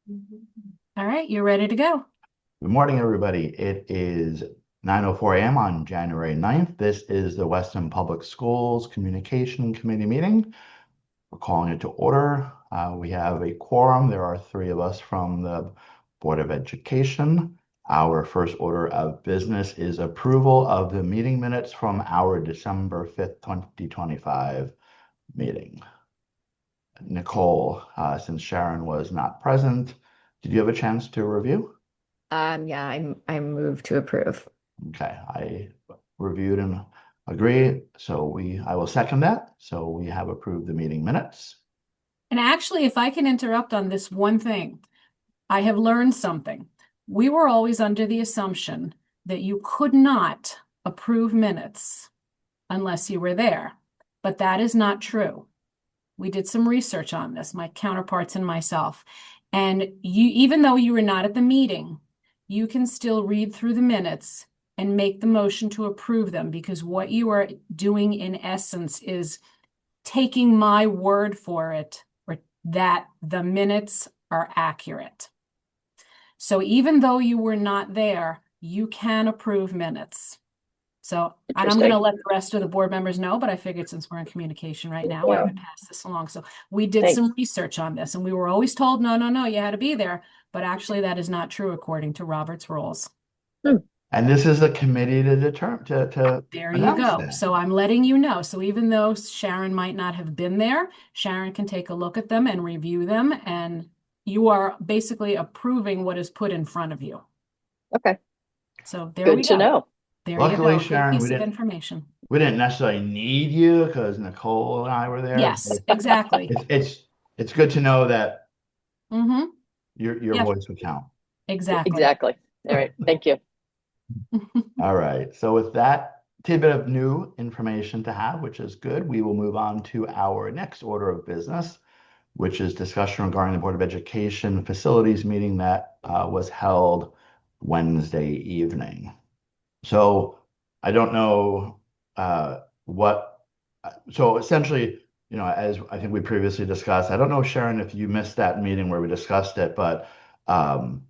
All right, you're ready to go. Good morning, everybody. It is 9:04 a.m. on January 9th. This is the Weston Public Schools Communication Committee meeting. We're calling it to order. We have a quorum. There are three of us from the Board of Education. Our first order of business is approval of the meeting minutes from our December 5th, 2025 meeting. Nicole, since Sharon was not present, did you have a chance to review? Yeah, I move to approve. Okay, I reviewed and agree. I will second that. So we have approved the meeting minutes. And actually, if I can interrupt on this one thing, I have learned something. We were always under the assumption that you could not approve minutes unless you were there, but that is not true. We did some research on this, my counterparts and myself. And even though you were not at the meeting, you can still read through the minutes and make the motion to approve them, because what you are doing in essence is taking my word for it, or that the minutes are accurate. So even though you were not there, you can approve minutes. So, and I'm going to Interesting. let the rest of the board members know, but I figured since we're in communication right now, I Yeah. would pass this along. So we did Thanks. some research on this, and we were always told, no, no, no, you had to be there. But actually, that is not true according to Robert's rules. Hmm. And this is the committee to determine to There you announce go. that. So I'm letting you know. So even though Sharon might not have been there, Sharon can take a look at them and review them, and you are basically approving what is put in front of you. Okay. So there Good we to go. know. There you Luckily, go. Good Sharon, piece of information. we didn't necessarily need you because Nicole and I were there. Yes, exactly. It's good to know that Mm-hmm. your Yep, voice would count. exactly. Exactly. All right. Thank you. All right. So with that tidbit of new information to have, which is good, we will move on to our next order of business, which is discussion regarding the Board of Education facilities meeting that was held Wednesday evening. So I don't know what, so essentially, as I think we previously discussed, I don't know, Sharon, if you missed that meeting where we discussed it, but um,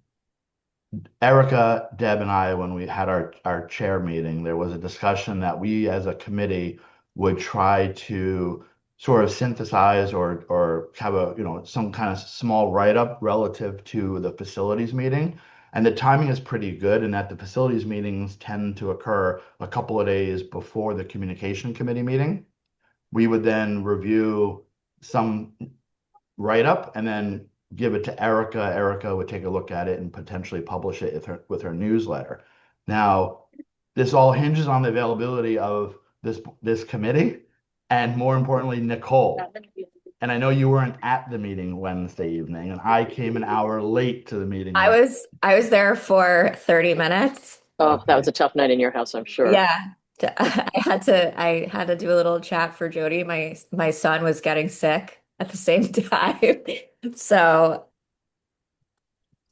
Erica, Deb, and I, when we had our chair meeting, there was a discussion that we as a committee would try to sort of synthesize or have some kind of small write-up relative to the facilities meeting. And the timing is pretty good in that the facilities meetings tend to occur a couple of days before the communication committee meeting. We would then review some write up and then give it to Erica. Erica would take a look at it and potentially publish it with her newsletter. Now, this all hinges on the availability of this committee and more importantly, Nicole. And I know you weren't at the meeting Wednesday evening, and I came an hour late to the meeting I Wednesday. was I was there for 30 minutes. Oh, that was Okay. a tough night in your house, I'm sure. Yeah. I had to do a little chat for Jody. My son was getting sick at the same time. So,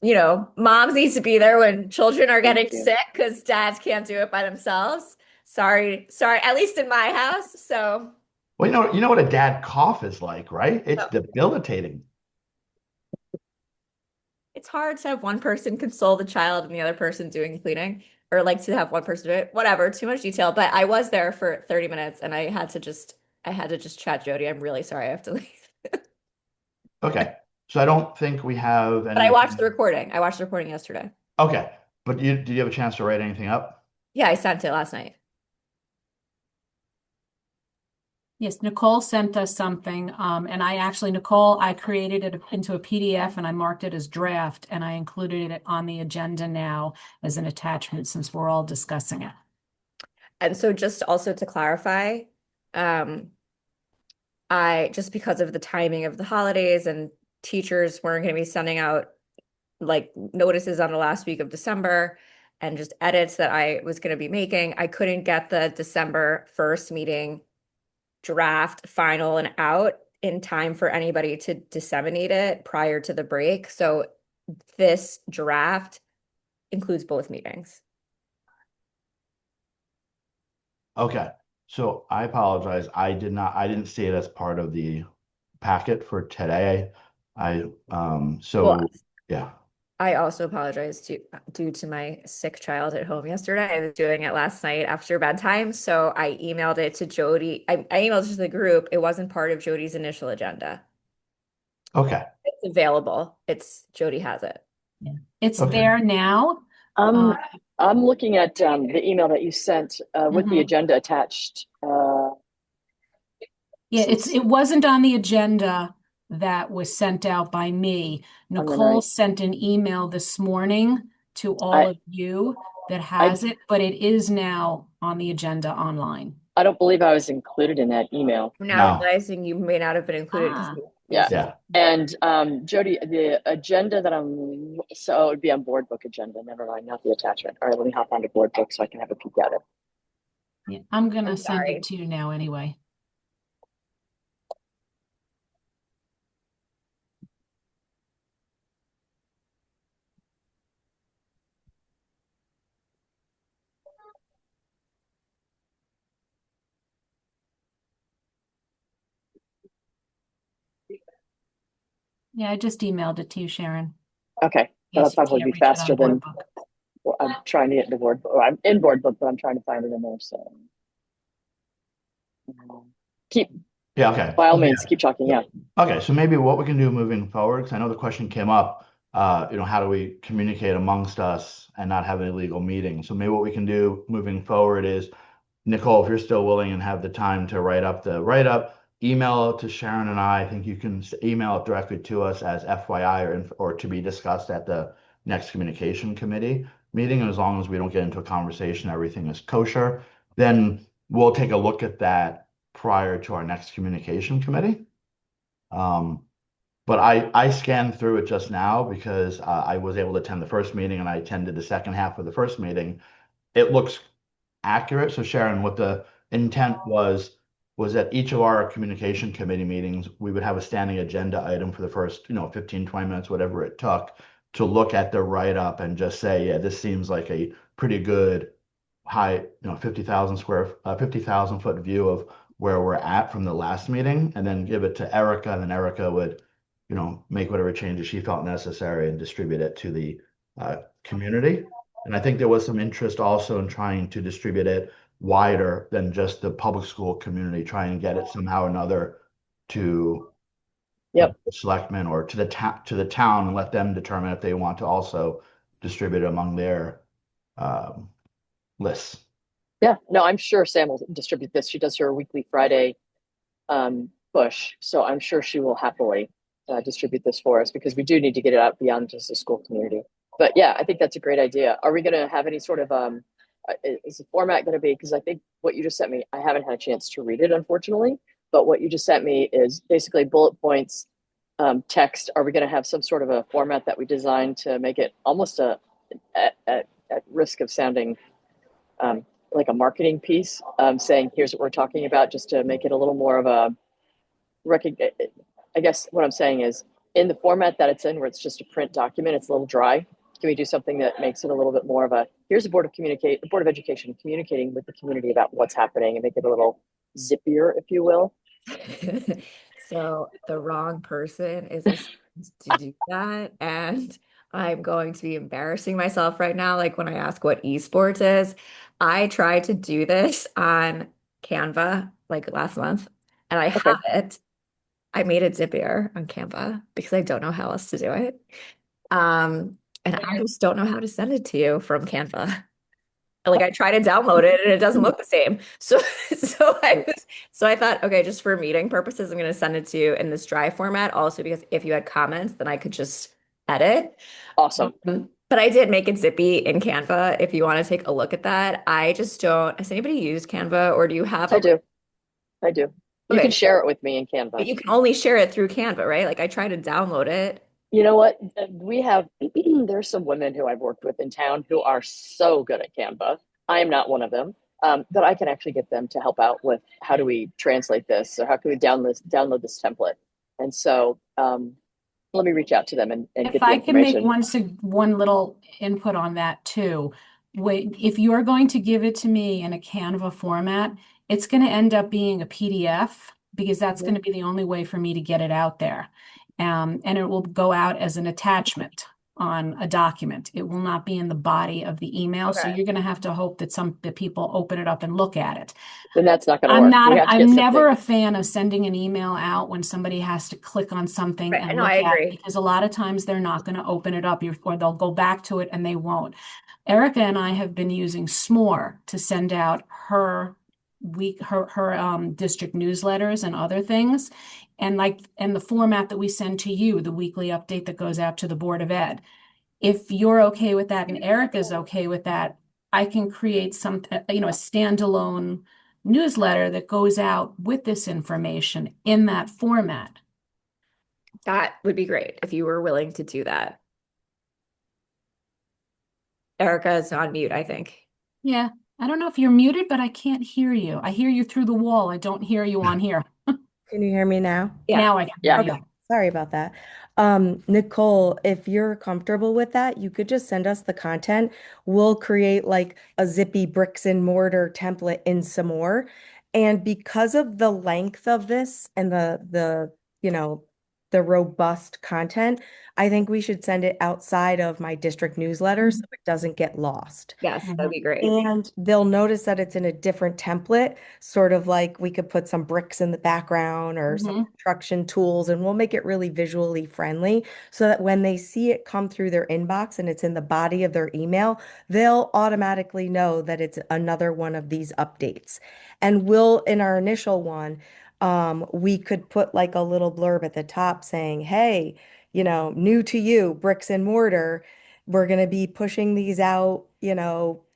moms needs to be there when children are Thank getting you. sick because dads can't do it by themselves. Sorry, sorry, at least in my house. So, Well, you know what a dad cough is like, right? It's oh, debilitating. it's hard to have one person console the child and the other person doing cleaning, or like to have one person do it. Whatever, too much detail. But I was there for 30 minutes and I had to just chat Jody. I'm really sorry I have to leave. Okay. So I don't think we have But I watched the anything. recording. I watched the recording yesterday. Okay. But did you have a chance to write anything up? Yeah, I sent it last night. Yes, Nicole sent us something, and Nicole, I created it into a PDF and I marked it as draft, and I included it on the agenda now as an attachment since we're all discussing it. And so just also to clarify, um, I just because of the timing of the holidays and teachers weren't going to be sending out like notices on the last week of December and just edits that I was going to be making, I couldn't get the December 1st meeting draft final and out in time for anybody to disseminate it prior to the break. So this draft includes both meetings. Okay. So I apologize. I didn't see it as part of the packet for today. I Well, so Yeah. I also apologize due to my sick child at home yesterday. I was doing it last night after bedtime, so I emailed it to Jody. I emailed it to the group. It wasn't part of Jody's initial agenda. Okay. It's available. Jody has it. Yeah. It's Okay. there now. Um, I'm looking at the email that you sent with the Mhm. agenda attached. Yeah, Since it wasn't on the agenda that was sent out by me. on the Nicole 9th. sent an email this morning to all I of you that I has it, but it is now on the agenda online. I don't believe I was included in that email. I'm now No. realizing you may not have been included because Ah. Yeah. Yeah. And Jody, the agenda that so it would be on board book agenda. Never mind, not the attachment. All right, let me hop onto board book so I can have a peek at it. Yeah, I'm gonna I'm send sorry. it to you now anyway. Yeah, I just emailed it to you, Sharon. Okay, that'll Yes, you probably can't be reach it faster on board than book. well, I'm trying to get into board book. I'm in board book, but I'm trying to find it in there. So keep Yeah. Okay. by all Oh, yeah. means keep talking. Yeah. Okay, so maybe what we can do moving forward, because I know the question came up, how do we communicate amongst us and not have an illegal meeting? So maybe what we can do moving forward is, Nicole, if you're still willing and have the time to write up the write-up, email it to Sharon and I. I think you can email it directly to us as FYI or to be discussed at the next communication committee meeting. And as long as we don't get into a conversation, everything is kosher, then we'll take a look at that prior to our next communication committee. But I scanned through it just now because I was able to attend the first meeting and I attended the second half of the first meeting. It looks accurate. So Sharon, what the intent was that each of our communication committee meetings, we would have a standing agenda item for the first, 15, 20 minutes, whatever it took, to look at the write-up and just say, yeah, this seems like a pretty good high, 50,000 foot view of where we're at from the last meeting, and then give it to Erica, and then Erica would, make whatever changes she felt necessary and distribute it to the community. And I think there was some interest also in trying to distribute it wider than just the public school community, try and get it somehow or another to Yep. the selectmen or to the town and let them determine if they want to also distribute it among their lists. Yeah. No, I'm sure Sam will distribute this. She does her weekly Friday push, so I'm sure she will happily distribute this for us because we do need to get it out beyond just the school community. But yeah, I think that's a great idea. Are we going to have any sort of is the format going to be, because I think what you just sent me, I haven't had a chance to read it, unfortunately, but what you just sent me is basically bullet points, text. Are we going to have some sort of a format that we designed to make it almost at risk of sounding like a marketing piece, saying here's what we're talking about, just to make it a little more of a I guess what I'm saying is, in the format that it's in, where it's just a print document, it's a little dry. Can we do something that makes it a little bit more of a, here's the Board of Education communicating with the community about what's happening, and make it a little zippier, if you will? So the wrong person is assigned to do that, and I'm going to be embarrassing myself right now. Like when I ask what esports is, I tried to do this on Canva like last month, and I Okay. have it. I made it zippier on Canva because I don't know how else to do it. And I just don't know how to send it to you from Canva. Like I try to download it and it doesn't look the same. So I thought, okay, just for meeting purposes, I'm going to send it to you in this dry format. Also, because if you had comments, then I could just edit. Awesome. But I did make it zippy in Canva. If you want to take a look at that, I just don't. Has anybody used Canva, or do you have? I do. You Okay. can share it with me in Canva. But you can only share it through Canva, right? Like I tried to download it. You know what? We have, there's some women who I've worked with in town who are so good at Canva. I am not one of them, but I can actually get them to help out with how do we translate this, or how can we download this template. And so let me reach out to them and get If the I can make information. one little input on that too. If you're going to give it to me in a Canva format, it's going to end up being a PDF because that's going to be the only way for me to get it out there. And it will go out as an attachment. on a document. It will not be in the body of the email. So Okay. you're going to have to hope that that people open it up and look at it. Then that's not going to work. We have to get I'm never a something. fan of sending an email out when somebody has to click on something Right. and No, look I at it, agree. because a lot of times they're not going to open it up, or they'll go back to it and they won't. Erica and I have been using Smore to send out her district newsletters and other things. And the format that we send to you, the weekly update that goes out to the Board of Ed. If you're okay with that and Erica's okay with that, I can create a standalone newsletter that goes out with this information in that format. That would be great if you were willing to do that. Erica is on mute, I think. Yeah, I don't know if you're muted, but I can't hear you. I hear you through the wall. I don't hear you on here. Can you hear me now? Yeah. Now I can Yeah. hear Okay. you. Sorry about that. Nicole, if you're comfortable with that, you could just send us the content. We'll create like a zippy bricks and mortar template in some more. And because of the length of this and the robust content, I think we should send it outside of my district newsletter so it doesn't get lost. Yes, that'd be great. And they'll notice that it's in a different template, sort of like we could put some bricks in the background or some construction tools, and we'll make it really visually friendly so that when they see it come through their inbox and it's in the body of their email, they'll automatically know that it's another one of these updates. And in our initial one, we could put like a little blurb at the top saying, hey, new to you, bricks and mortar. We're going to be pushing these out,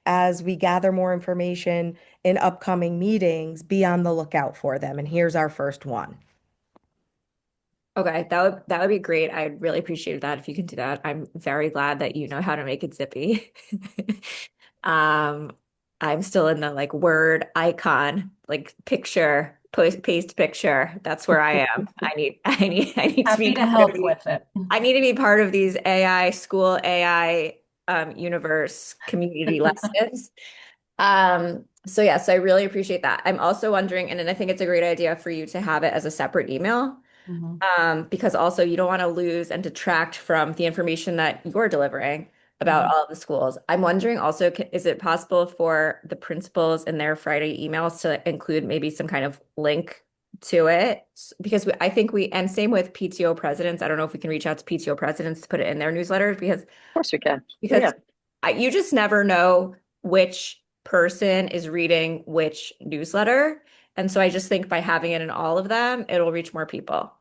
as we gather more information in upcoming meetings. Be on the lookout for them. And here's our first one. Okay, that would be great. I'd really appreciate that if you can do that. I'm very glad that you know how to make it zippy. I'm still in the like Word icon, like picture, paste picture. That's where I am. I need to be Happy to part of help these. with it. I need to be part of these school AI universe community lessons. So yes, I really appreciate that. I'm also wondering, and then I think it's a great idea for you to have it as a separate email. Because also you don't want to lose and detract from the information that you're delivering about all of the schools. I'm wondering also, is it possible for the principals in their Friday emails to include maybe some kind of link to it? Because I think and same with PTO presidents. I don't know if we can reach out to PTO presidents to put it in their newsletters because Of course we can. because you just never know which person is reading which newsletter. And so I just think by having it in all of them, it'll reach more people.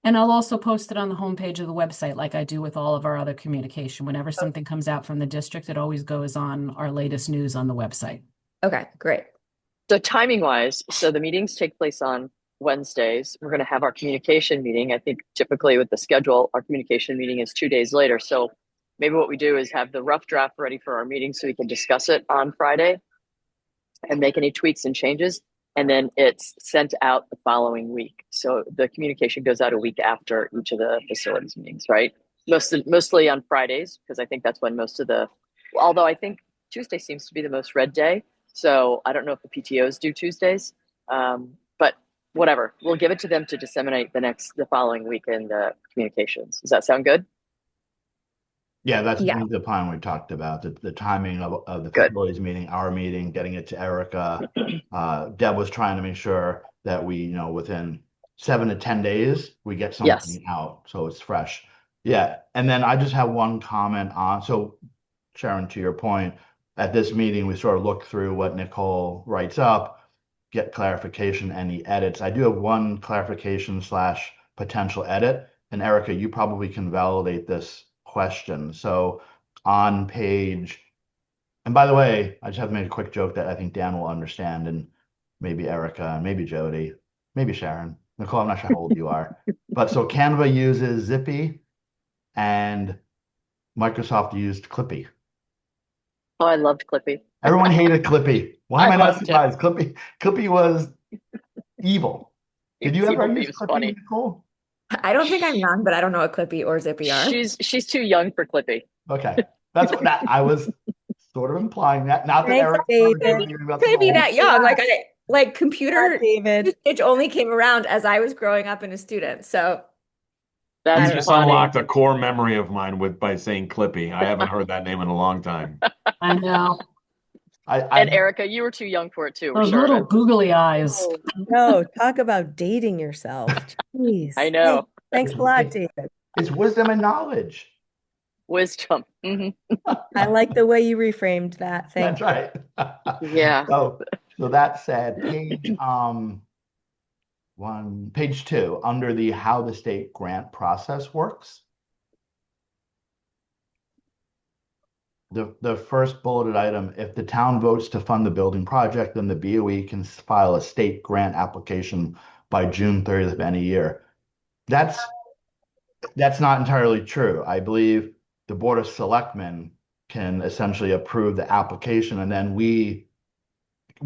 And I'll also post it on the homepage of the website like I do with all of our other communication. Whenever something comes out from the district, it always goes on our latest news on the website. Okay, great. So timing wise, so the meetings take place on Wednesdays. We're going to have our communication meeting. I think typically with the schedule, our communication meeting is 2 days later. So maybe what we do is have the rough draft ready for our meeting so we can discuss it on Friday and make any tweaks and changes. And then it's sent out the following week. So the communication goes out a week after each of the facilities meetings, right? Mostly on Fridays, because I think that's when although I think Tuesday seems to be the most read day. So I don't know if the PTOs do Tuesdays, but whatever. We'll give it to them to disseminate the following week in the communications. Does that sound good? Yeah, that's Yeah. the plan we talked about, the timing of the Good. facilities meeting, our meeting, getting it to Erica. Deb was trying to make sure that we, within 7 to 10 days, we get something out so it's fresh. Yeah. And then I just have one comment so Sharon, to your point, at this meeting, we sort of look through what Nicole writes up, get clarification, any edits. I do have one clarification / potential edit. And Erica, you probably can validate this question. So on page, and by the way, I just have to make a quick joke that I think Dan will understand, and maybe Erica, and maybe Jody, maybe Sharon. Nicole, I'm not sure how old you are. But so Canva uses Zippy and Microsoft used Clippy. Oh, I loved Clippy. Everyone hated Clippy. Why am I not loved it. surprised? Clippy was evil. Did you ever use He was Clippy, funny. Nicole? I don't think I'm young, but I don't know what Clippy or Zippy are. She's too young for Clippy. Okay. That's what I was sort of implying that. Not that Thanks, Eric David. Maybe that young. Like computer David. usage only came around as I was growing up and a student. So That's I You don't just know. funny. unlocked a core memory of mine by saying Clippy. I haven't heard that name in a long time. I know. And I Erica, you were too young for it too. We're Those sure of little it. googly eyes. Oh, No, talk about dating yourself. Jeez. I know. Thanks a lot, David. it's wisdom and knowledge. Wisdom. I like the way you reframed that. Thank That's right. Yeah. So that said, page 2, under the how the state grant process works. The first bulleted item, if the town votes to fund the building project, then the BOE can file a state grant application by June 30th of any year. That's not entirely true. I believe the Board of Selectmen can essentially approve the application, and then we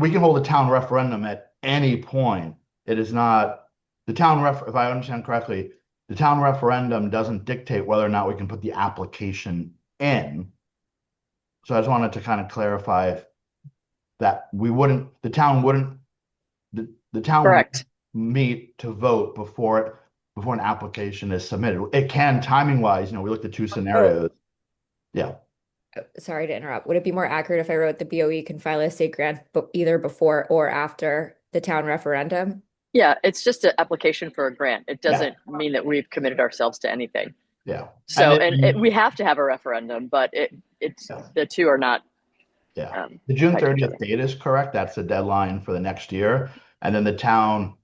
can hold a town referendum at any point. It is not if I understand correctly, the town referendum doesn't dictate whether or not we can put the application in. So I just wanted to kind of clarify that the town wouldn't Correct. meet to vote before an application is submitted. It can, timing wise, we looked at 2 scenarios. Yeah. Sorry to interrupt. Would it be more accurate if I wrote the BOE can file a state grant either before or after the town referendum? Yeah, it's just an application for a grant. It doesn't mean that we've committed ourselves to anything. Yeah. So, we have to have a referendum, but it's the two are not. Yeah. The June tied to each 30th other. date is correct. That's the deadline for the next year. And then the town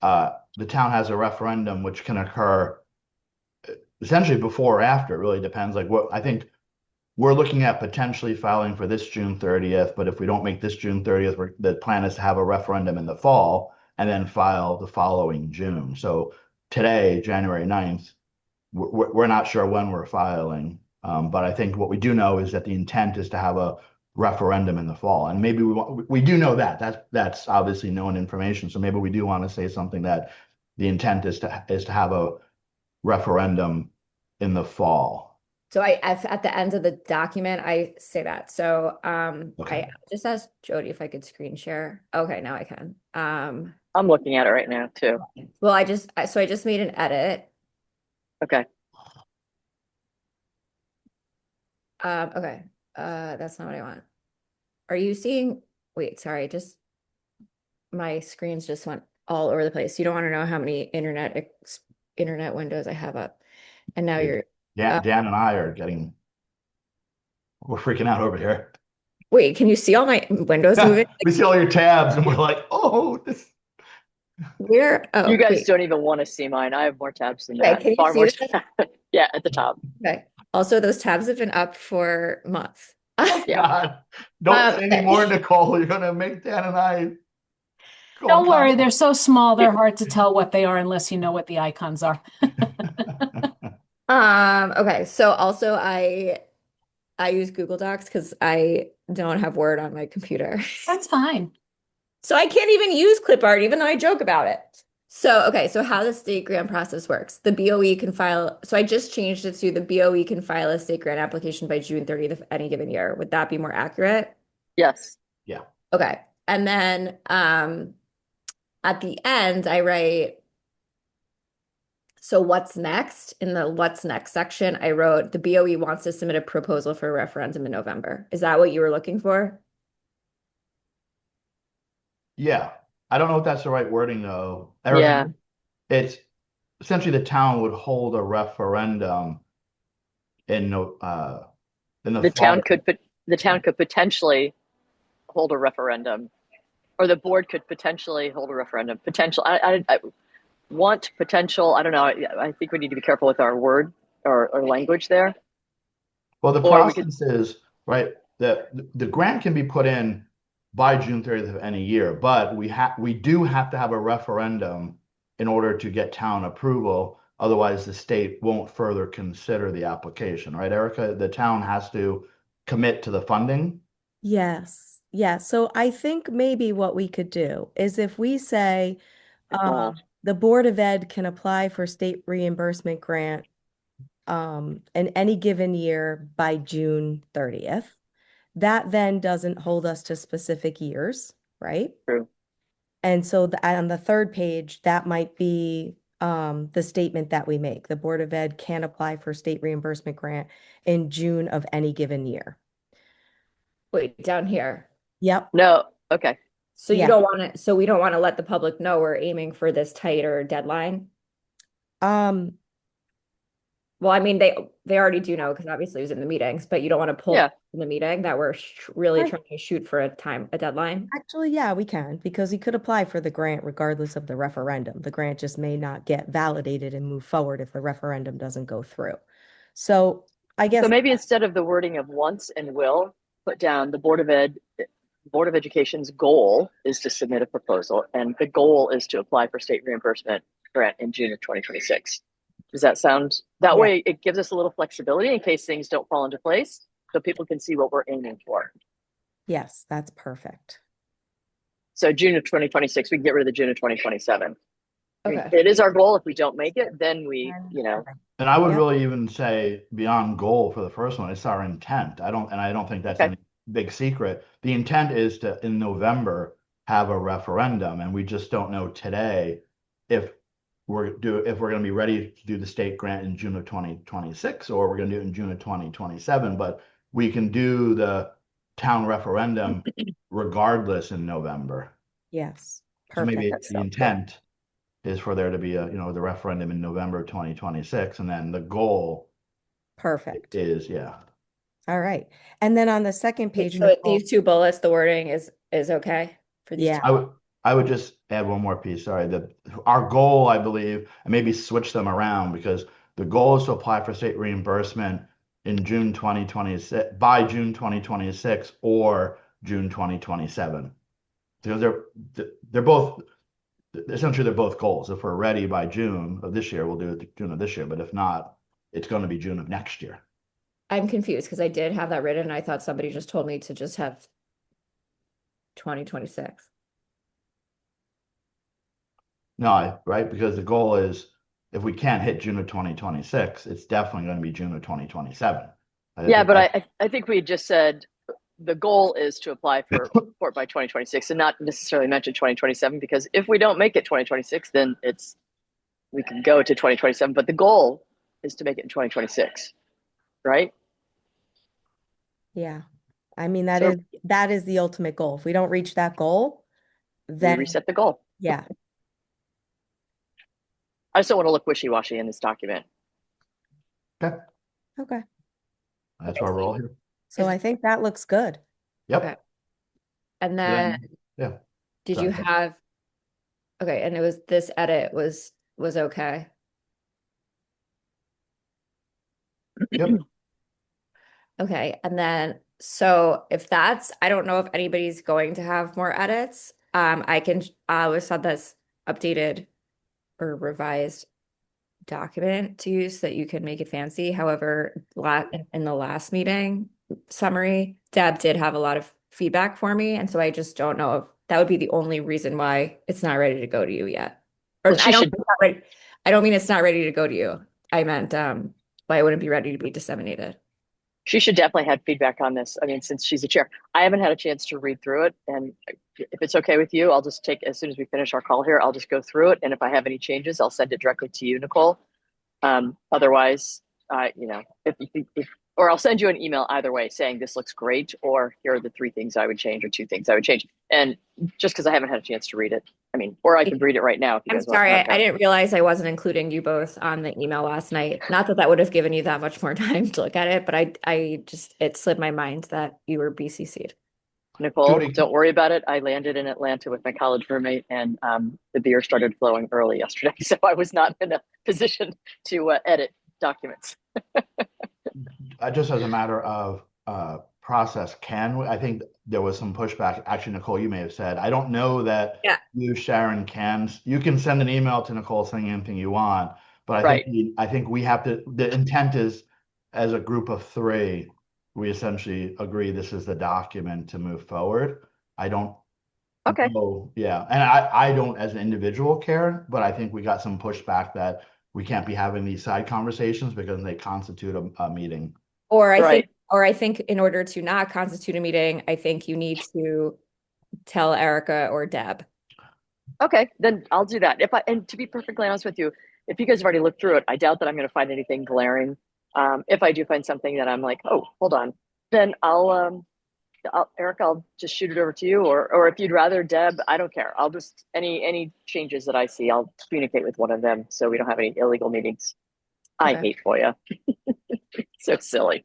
has a referendum which can occur essentially before or after. It really depends. Like what I think we're looking at potentially filing for this June 30th, but if we don't make this June 30th, the plan is to have a referendum in the fall and then file the following June. So today, January 9th, we're not sure when we're filing. But I think what we do know is that the intent is to have a referendum in the fall. And maybe we do know that. That's obviously known information. So maybe we do want to say something that the intent is to have a referendum in the fall. So at the end of the document, I say that. So Okay. I just asked Jody if I could screen share. Okay, now I can. I'm looking at it right now too. Well, I just made an edit. Okay. Okay. That's not what I want. Are you seeing? Wait, sorry. Just my screens just went all over the place. You don't want to know how many internet windows I have up. And now you're. Dan and I we're freaking out over here. Wait, can you see all my windows moving? We see all your tabs and we're like, oh, this. Where? Oh, You guys wait. don't even want to see mine. I have more tabs than Okay, that. can you Far see more this? tabs. Yeah, at the top. Okay. Also, those tabs have been up for months. Yeah. God. Don't say okay. anymore, Nicole. You're gonna make Dan and I go Don't worry, on. they're so small, they're hard to tell what they are unless you know what the icons are. Okay. So also I use Google Docs because I don't have Word on my computer. That's fine. So I can't even use clip art, even though I joke about it. So, okay, so how the state grant process works. The BOE can file, so I just changed it to the BOE can file a state grant application by June 30th of any given year. Would that be more accurate? Yes. Yeah. Okay. And then at the end, I write, so what's next? In the what's next section, I wrote the BOE wants to submit a proposal for a referendum in November. Is that what you were looking for? Yeah. I don't know if that's the right wording though. Erica, Yeah. it's essentially the town would hold a referendum in the The town could potentially hold a referendum, or the board could potentially hold a referendum. I want potential. I don't know. I think we need to be careful with our word or language there. Well, the Or we process is, right, the grant can be put in by June 30th of any year, but we do have to have a referendum in order to get town approval. Otherwise, the state won't further consider the application, right, Erica? The town has to commit to the funding. Yes. Yeah. So I think maybe what we could do is if we say the Board of Ed can apply for state reimbursement grant in any given year by June 30th. That then doesn't hold us to specific years, right? True. And so on the third page, that might be the statement that we make. The Board of Ed can apply for state reimbursement grant in June of any given year. Wait, down here. Yep. No, okay. So you Yeah. don't want to, so we don't want to let the public know we're aiming for this tighter deadline. Well, I mean, they already do know because obviously it was in the meetings, but you don't want to pull Yeah. in the meeting that we're really Right. trying to shoot for a deadline. Actually, yeah, we can, because you could apply for the grant regardless of the referendum. The grant just may not get validated and move forward if the referendum doesn't go through. So I guess So maybe instead of the wording of wants and will, put down the Board of Education's goal is to submit a proposal, and the goal is to apply for state reimbursement grant in June of 2026. Does that sound, that Yeah. way it gives us a little flexibility in case things don't fall into place, so people can see what we're aiming for. yes, that's perfect. So June of 2026, we can get rid of the June of 2027. I mean, Okay. it is our goal. If we don't make it, then we, And I would Yep. really even say beyond goal for the first one, it's our intent. I don't think that's Okay. any big secret. The intent is to, in November, have a referendum, and we just don't know today if we're going to be ready to do the state grant in June of 2026, or we're going to do it in June of 2027. But we can do the town referendum regardless in November. Yes, So maybe perfect. the intent is for there to be the referendum in November 2026, and then the goal Perfect. is, yeah. All right. And then on the second page, So Nicole, these two bullets, the wording is okay for these Yeah. two? I would just add one more piece, sorry, that our goal, I believe, and maybe switch them around, because the goal is to apply for state reimbursement in June 2026, by June 2026 or June 2027. Because they're both, essentially they're both goals. If we're ready by June of this year, we'll do it June of this year, but if not, it's going to be June of next year. I'm confused because I did have that written and I thought somebody just told me to just have 2026. No, right? Because the goal is, if we can't hit June of 2026, it's definitely going to be June of 2027. Yeah, but I think we just said the goal is to apply for support by 2026 and not necessarily mention 2027, because if we don't make it 2026, then we can go to 2027, but the goal is to make it in 2026, right? Yeah. I mean, So- that is the ultimate goal. If we don't reach that goal, We then reset the goal. yeah. I just don't want to look wishy-washy in this document. Okay, Okay. that's our role here. So I think that looks good. Yep. Okay. And then Yeah. did Sorry, you go ahead. have, okay, and it was this edit was okay. Yep. Okay, and then so if that's, I don't know if anybody's going to have more edits. I always saw this updated or revised document to use so that you can make it fancy. However, in the last meeting summary, Deb did have a lot of feedback for me, and so I just don't know if that would be the only reason why it's not ready to go to you yet. Or Well, she should- I don't mean it's not ready to go to you. I meant why it wouldn't be ready to be disseminated. She should definitely have feedback on this. I mean, since she's the chair, I haven't had a chance to read through it. And if it's okay with you, I'll just take, as soon as we finish our call here, I'll just go through it. And if I have any changes, I'll send it directly to you, Nicole. Otherwise, or I'll send you an email either way saying this looks great, or here are the 3 things I would change or 2 things I would change. And just because I haven't had a chance to read it, I mean, or I can read it right now. If you I'm guys want. sorry, I didn't realize I wasn't including you both on the email last night. Not that would have given you that much more time to look at it, but I just, it slipped my mind that you were BCC'd. Nicole, Judy- don't worry about it. I landed in Atlanta with my college roommate, and the beer started flowing early yesterday, so I was not in a position to edit documents. Just as a matter of process, I think there was some pushback. Actually, Nicole, you may have said, I don't know that Yeah. you, Sharon, you can send an email to Nicole saying anything you want, but Right. I think we have to, the intent is, as a group of 3, we essentially agree this is the document to move forward. I don't Okay. know, yeah, and I don't as an individual care, but I think we got some pushback that we can't be having these side conversations because they constitute a meeting. Or Right. I think in order to not constitute a meeting, I think you need to tell Erica or Deb. Okay, then I'll do that. And to be perfectly honest with you, if you guys have already looked through it, I doubt that I'm going to find anything glaring. If I do find something that I'm like, oh, hold on, then Eric, I'll just shoot it over to you, or if you'd rather, Deb, I don't care. I'll just any changes that I see, I'll communicate with one of them so we don't have any illegal meetings. I Okay. hate FOIA. So silly.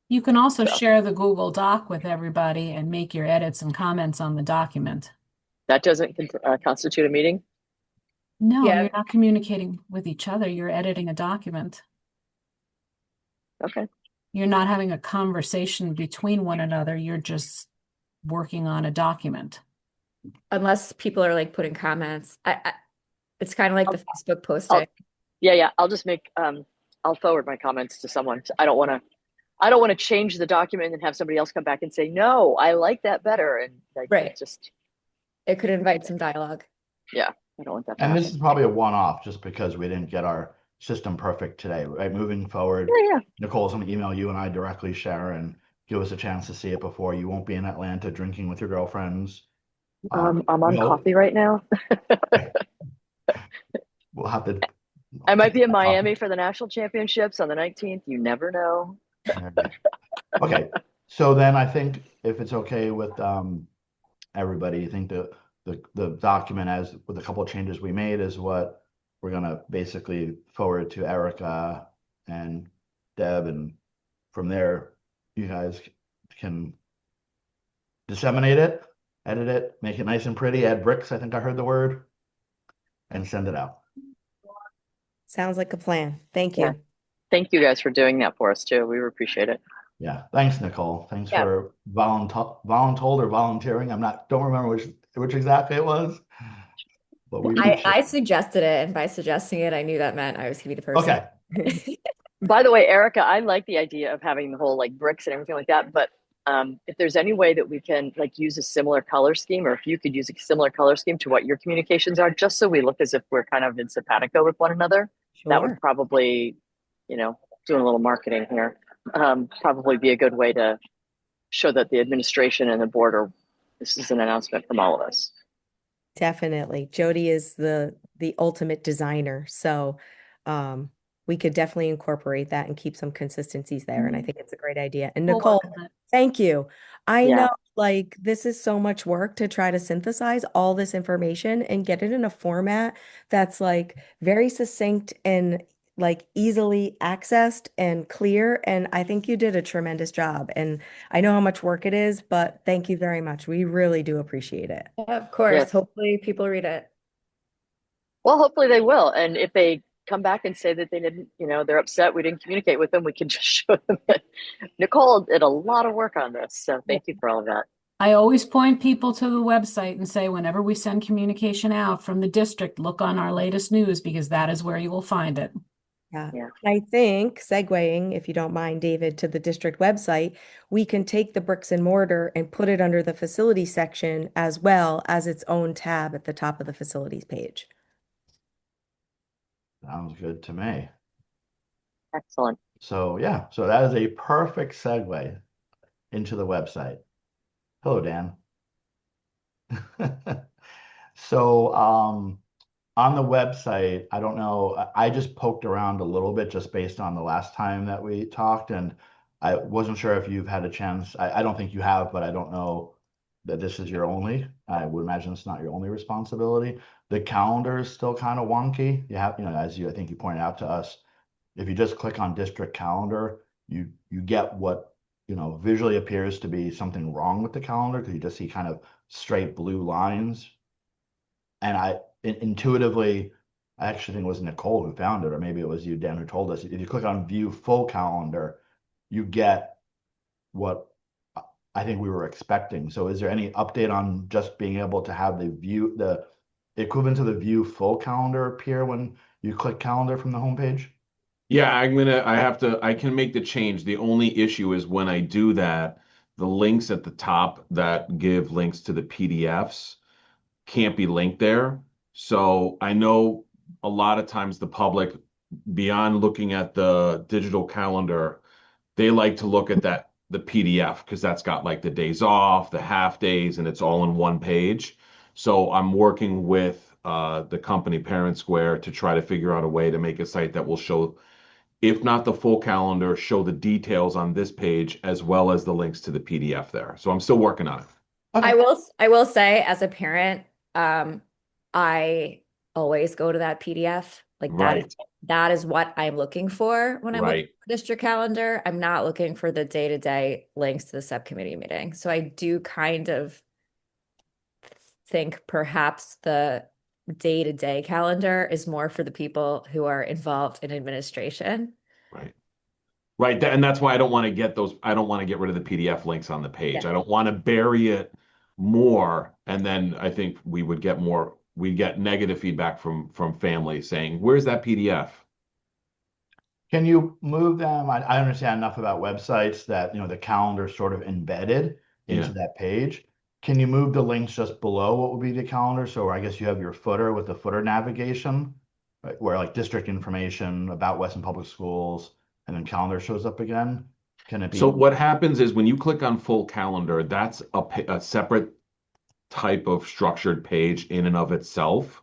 You can also So share the Google Doc with everybody and make your edits and comments on the document. that doesn't constitute a meeting. No, Yeah. you're not communicating with each other. You're editing a document. Okay. You're not having a conversation between one another. You're just working on a document. Unless people are like putting comments. It's kind of like the Facebook posting. Yeah. I'll just make I'll forward my comments to someone. I don't want to change the document and have somebody else come back and say, no, I like that better. And like, Right. just, It could invite some dialogue. yeah, I don't want that to And this happen. is probably a one-off just because we didn't get our system perfect today, right? Moving forward, Yeah. Nicole's going to email you and I directly, Sharon, give us a chance to see it before. You won't be in Atlanta drinking with your girlfriends. I'm on we'll- coffee right now. We'll have to. I might be in take that off. Miami for the national championships on the 19th. You never know. Okay, so then I think if it's okay with everybody, I think the document as with a couple of changes we made is what we're gonna basically forward to Erica and Deb, and from there you guys can disseminate it, edit it, make it nice and pretty, add bricks, I think I heard the word, and send it out. Sounds like a plan. Thank Yeah. you. Thank you guys for doing that for us too. We appreciate it. Yeah, thanks, Nicole. Thanks Yeah. for voluntold or volunteering. Don't remember which exactly it was. But we I appreciate it. suggested it, and by suggesting it, I knew that meant I was gonna be the person. Okay. By the way, Erica, I like the idea of having the whole like bricks and everything like that. But if there's any way that we can like use a similar color scheme, or if you could use a similar color scheme to what your communications are, just so we look as if we're kind of in simpatico with one another, that would Sure. probably, doing a little marketing here, probably be a good way to show that the administration and the board are, this is an announcement from all of us. Definitely. Jody is the ultimate designer. So we could definitely incorporate that and keep some consistencies there. And I think it's a great idea. And We'll Nicole, work on it. thank you. I Yeah. know like this is so much work to try to synthesize all this information and get it in a format that's like very succinct and like easily accessed and clear. And I think you did a tremendous job. And I know how much work it is, but thank you very much. We really do appreciate it. Of course. Yes. Hopefully people read it. Well, hopefully they will. And if they come back and say that they didn't, they're upset we didn't communicate with them, we can just show them that Nicole did a lot of work on this. So thank you for all of that. I always point people to the website and say, whenever we send communication out from the district, look on our latest news because that is where you will find it. Yeah. Yeah. I think segueing, if you don't mind, David, to the district website, we can take the bricks and mortar and put it under the facilities section as well as its own tab at the top of the facilities page. Sounds good to me. Excellent. So yeah, so that is a perfect segue into the website. Hello, Dan. So on the website, I don't know, I just poked around a little bit just based on the last time that we talked, and I wasn't sure if you've had a chance. I don't think you have, but I don't know that this is your only. I would imagine it's not your only responsibility. The calendar is still kind of wonky. You have, as I think you pointed out to us, if you just click on district calendar, you get what visually appears to be something wrong with the calendar because you just see kind of straight blue lines. And intuitively, I actually think it was Nicole who found it, or maybe it was you, Dan, who told us. If you click on view full calendar, you get what I think we were expecting. So is there any update on just being able to have the equivalent to the view full calendar appear when you click calendar from the homepage? Yeah, I can make the change. The only issue is when I do that, the links at the top that give links to the PDFs can't be linked there. So I know a lot of times the public, beyond looking at the digital calendar, they like to look at the PDF because that's got like the days off, the half days, and it's all in one page. So I'm working with the company Parent Square to try to figure out a way to make a site that will show, if not the full calendar, show the details on this page as well as the links to the PDF there. So I'm still working on it. Okay. I will say as a parent, I always go to that PDF. Like Right, that is what I'm looking for when I'm looking right. for district calendar. I'm not looking for the day-to-day links to the subcommittee meeting. So I do kind of think perhaps the day-to-day calendar is more for the people who are involved in administration. Right. Right. And that's why I don't want to get those, I don't want to get rid of the PDF links on the page. Yeah. I don't want to bury it more. And then I think we would get more, we'd get negative feedback from families saying, where's that PDF? Can you move them? I understand enough about websites that, the calendar is sort of embedded into Yeah. that page. Can you move the links just below what would be the calendar? So I guess you have your footer with the footer navigation, right, where like district information about Weston Public Schools, and then calendar shows up again. Can it be? So what happens is when you click on full calendar, that's a separate type of structured page in and of itself.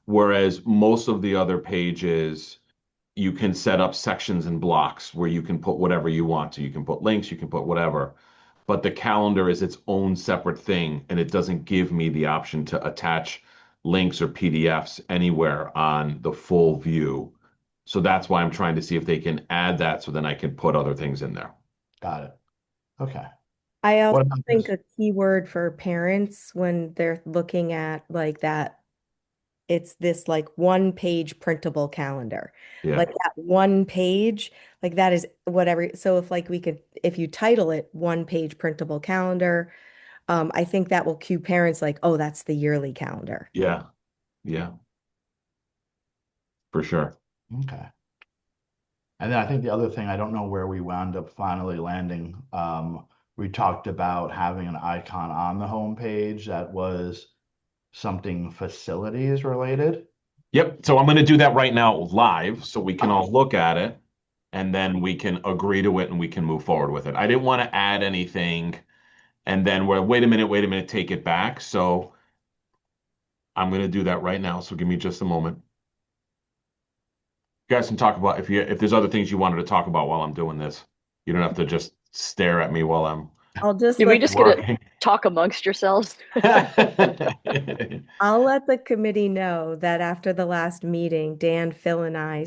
Whereas most of the other pages, you can set up sections and blocks where you can put whatever you want to. You can put links, you can put whatever. But the calendar is its own separate thing, and it doesn't give me the option to attach links or PDFs anywhere on the full view. So that's why I'm trying to see if they can add that so then I can put other things in there. Got it. Okay. I What also about think this? a key word for parents when they're looking at like that, it's this like one page printable calendar. Yeah. Like that one page, like that is whatever. So if like we could, if you title it one page printable calendar, I think that will cue parents like, oh, that's the yearly calendar. Yeah. Yeah. For sure. Okay. And then I think the other thing, I don't know where we wound up finally landing. We talked about having an icon on the homepage that was something facilities related. Yep. So I'm going to do that right now live so we can all look at it and then we can agree to it and we can move forward with it. I didn't want to add anything and then we're, wait a minute, take it back. So I'm going to do that right now. So give me just a moment. You guys can talk about if there's other things you wanted to talk about while I'm doing this. You don't have to just stare at me while I'm I'll just Did we let just get to working. talk amongst yourselves? I'll let the committee know that after the last meeting, Dan, Phil, and I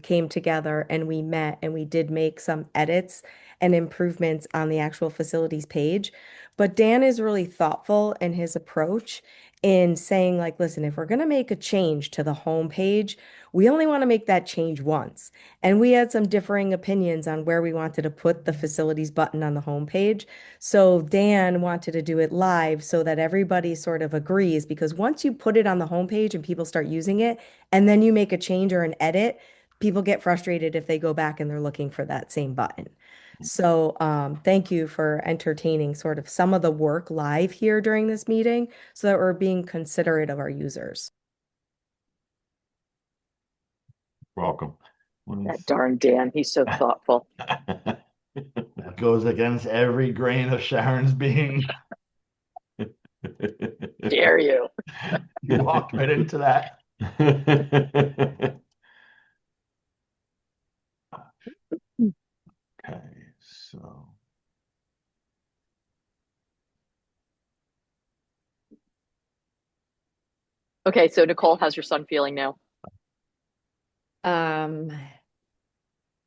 came together and we met and we did make some edits and improvements on the actual facilities page. But Dan is really thoughtful in his approach in saying, like, listen, if we're going to make a change to the home page, we only want to make that change once. And we had some differing opinions on where we wanted to put the facilities button on the home page. So Dan wanted to do it live so that everybody sort of agrees, because once you put it on the homepage and people start using it, and then you make a change or an edit, people get frustrated if they go back and they're looking for that same button. So thank you for entertaining sort of some of the work live here during this meeting so that we're being considerate of our users. Welcome. That darn Dan, he's so thoughtful. That goes against every grain of Sharon's being. Dare you? You walked right into that. Okay, so Okay, so Nicole, how's your son feeling now?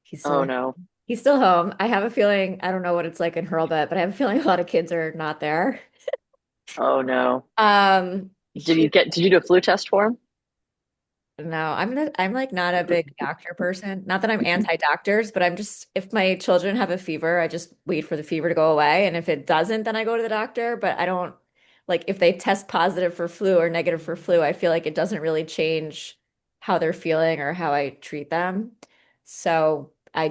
He's Oh still no. he's still home. I have a feeling, I don't know what it's like in Hurlbut, but I have a feeling a lot of kids are not there. Oh no. Um, Did you do a flu test for him? No, I'm like not a big doctor person. Not that I'm anti-doctors, but I'm just, if my children have a fever, I just wait for the fever to go away. And if it doesn't, then I go to the doctor. But I don't, like, if they test positive for flu or negative for flu, I feel like it doesn't really change how they're feeling or how I treat them. So I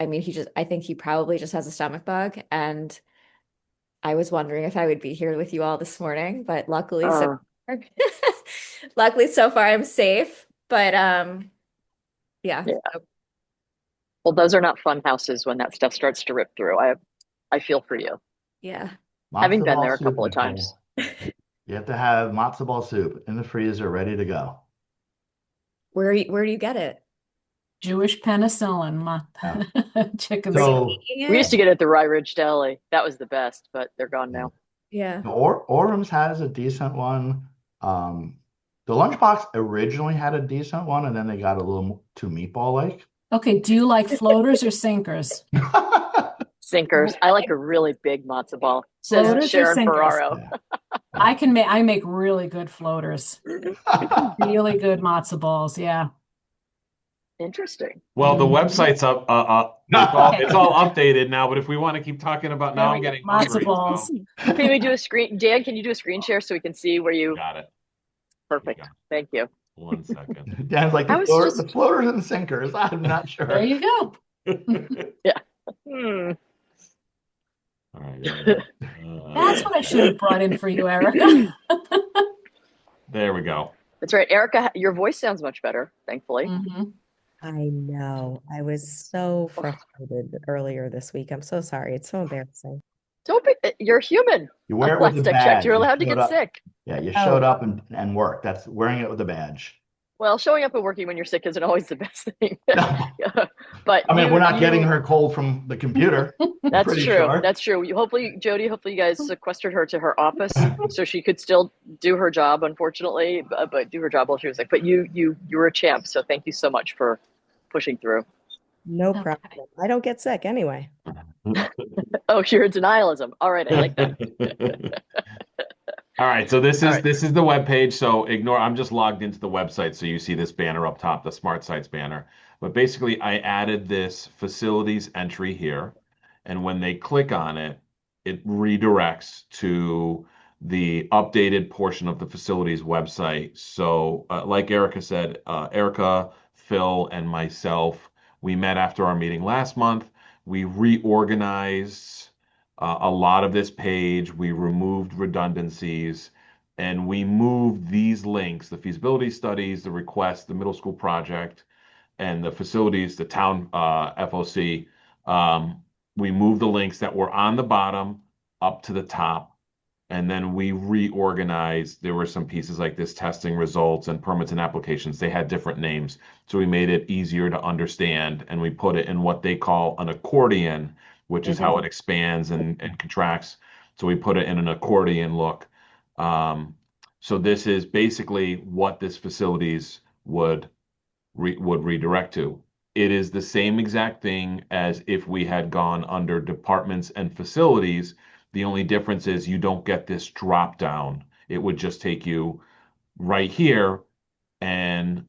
mean, I think he probably just has a stomach bug. And I was wondering if I would be here with you all this morning, but luckily so far, luckily so far I'm safe. But yeah. Yeah. Well, those are not fun houses when that stuff starts to rip through. I feel for you. Yeah. Lots Having of been there a lawsuits, couple of Nicole. times. You have to have matzo ball soup in the freezer ready to go. Where do you get it? Jewish penicillin, chicken So- soup. Making We used to it? get it at the Rye Ridge Deli. That was the best, but they're gone Yeah. now. Yeah. Orem's has a decent one. The Lunchbox originally had a decent one, and then they got a little too meatball-like. Okay, do you like floaters or sinkers? Sinkers. I like a really big matzo ball, says Floaters or Sharon sinkers? Ferraro. I make really good floaters. Really good matzo balls, yeah. Interesting. Well, the Mhm. website's up. It's all updated now. But if we want to keep talking about, now There I'm we go. getting Matzo hungry. balls. So Can we do a screen? Dan, can you do a screen share so we can see where you? got it. Perfect. Yeah. Thank you. 1 second. Dan's like I the was floaters, just- the floaters and sinkers. I'm not sure. There you go. Hmm. All right. That's what I should have brought in for you, Erica. There we go. That's right, Erica. Your voice sounds much better, thankfully. Mhm. I know. I was so frustrated earlier this week. I'm so sorry. It's so embarrassing. Don't be. You're human. You wear it with Last a I checked, badge. you're You allowed to showed get up- sick. Yeah, you Oh. showed up and worked. That's wearing it with a badge. Well, showing up and working when you're sick isn't always the best thing. But I mean, you- we're not getting you- her cold from the computer. That's pretty true. sure. That's true. Hopefully, Jody, hopefully you guys sequestered her to her office so she could still do her job, unfortunately, but do her job while she was sick. But you were a champ, so thank you so much for pushing through. No Okay. problem. I don't get sick anyway. Oh, you're denialism. All right, I like that. All right, so this All is right. this is the web page. So ignore. I'm just logged into the website, so you see this banner up top, the Smart Sites banner. But basically, I added this facilities entry here, and when they click on it, it redirects to the updated portion of the facilities website. So, like Erica said, Erica, Phil, and myself, we met after our meeting last month. We reorganized a lot of this page. We removed redundancies, and we moved these links, the feasibility studies, the request, the middle school project, and the facilities, the town FOC. We moved the links that were on the bottom up to the top, and then we reorganized. There were some pieces like this, testing results and permits and applications. They had different names, so we made it easier to understand, and we put it in what they call an accordion, which is how it expands and contracts. So we put it in an accordion look. So this is basically what this facilities would redirect to. It is the same exact thing as if we had gone under departments and facilities. The only difference is you don't get this drop down. It would just take you right here, and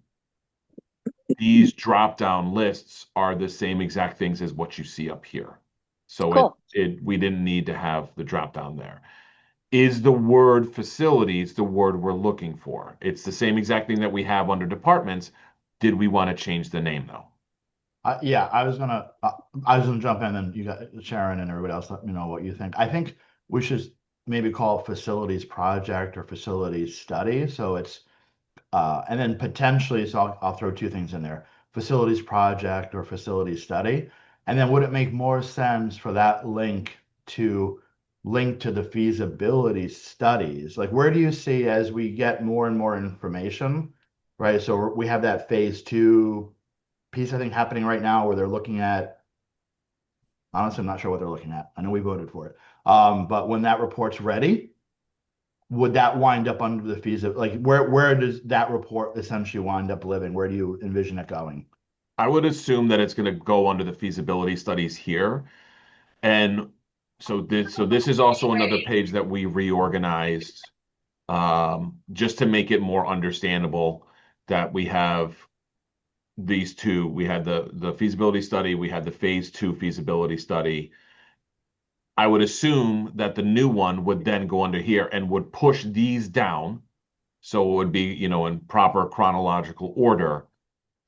these drop down lists are the same exact things as what you see up here. So Cool. we didn't need to have the drop down there. Is the word facilities the word we're looking for? It's the same exact thing that we have under departments. Did we want to change the name though? Yeah, I was gonna jump in, and you got Sharon and everybody else. Let me know what you think. I think we should maybe call it facilities project or facilities study. So it's and then potentially, so I'll throw two things in there: facilities project or facilities study. And then would it make more sense for that link to link to the feasibility studies? Like, where do you see as we get more and more information, right? So we have that phase 2 piece, I think, happening right now where they're looking at, honestly, I'm not sure what they're looking at. I know we voted for it. But when that report's ready, would that wind up under the feasibility? Like, where does that report essentially wind up living? Where do you envision it going? I would assume that it's going to go under the feasibility studies here. And so this is also another page that we reorganized just to make it more understandable that we have these two. We had the feasibility study, we had the phase 2 feasibility study. I would assume that the new one would then go under here and would push these down. So it would be, in proper chronological order.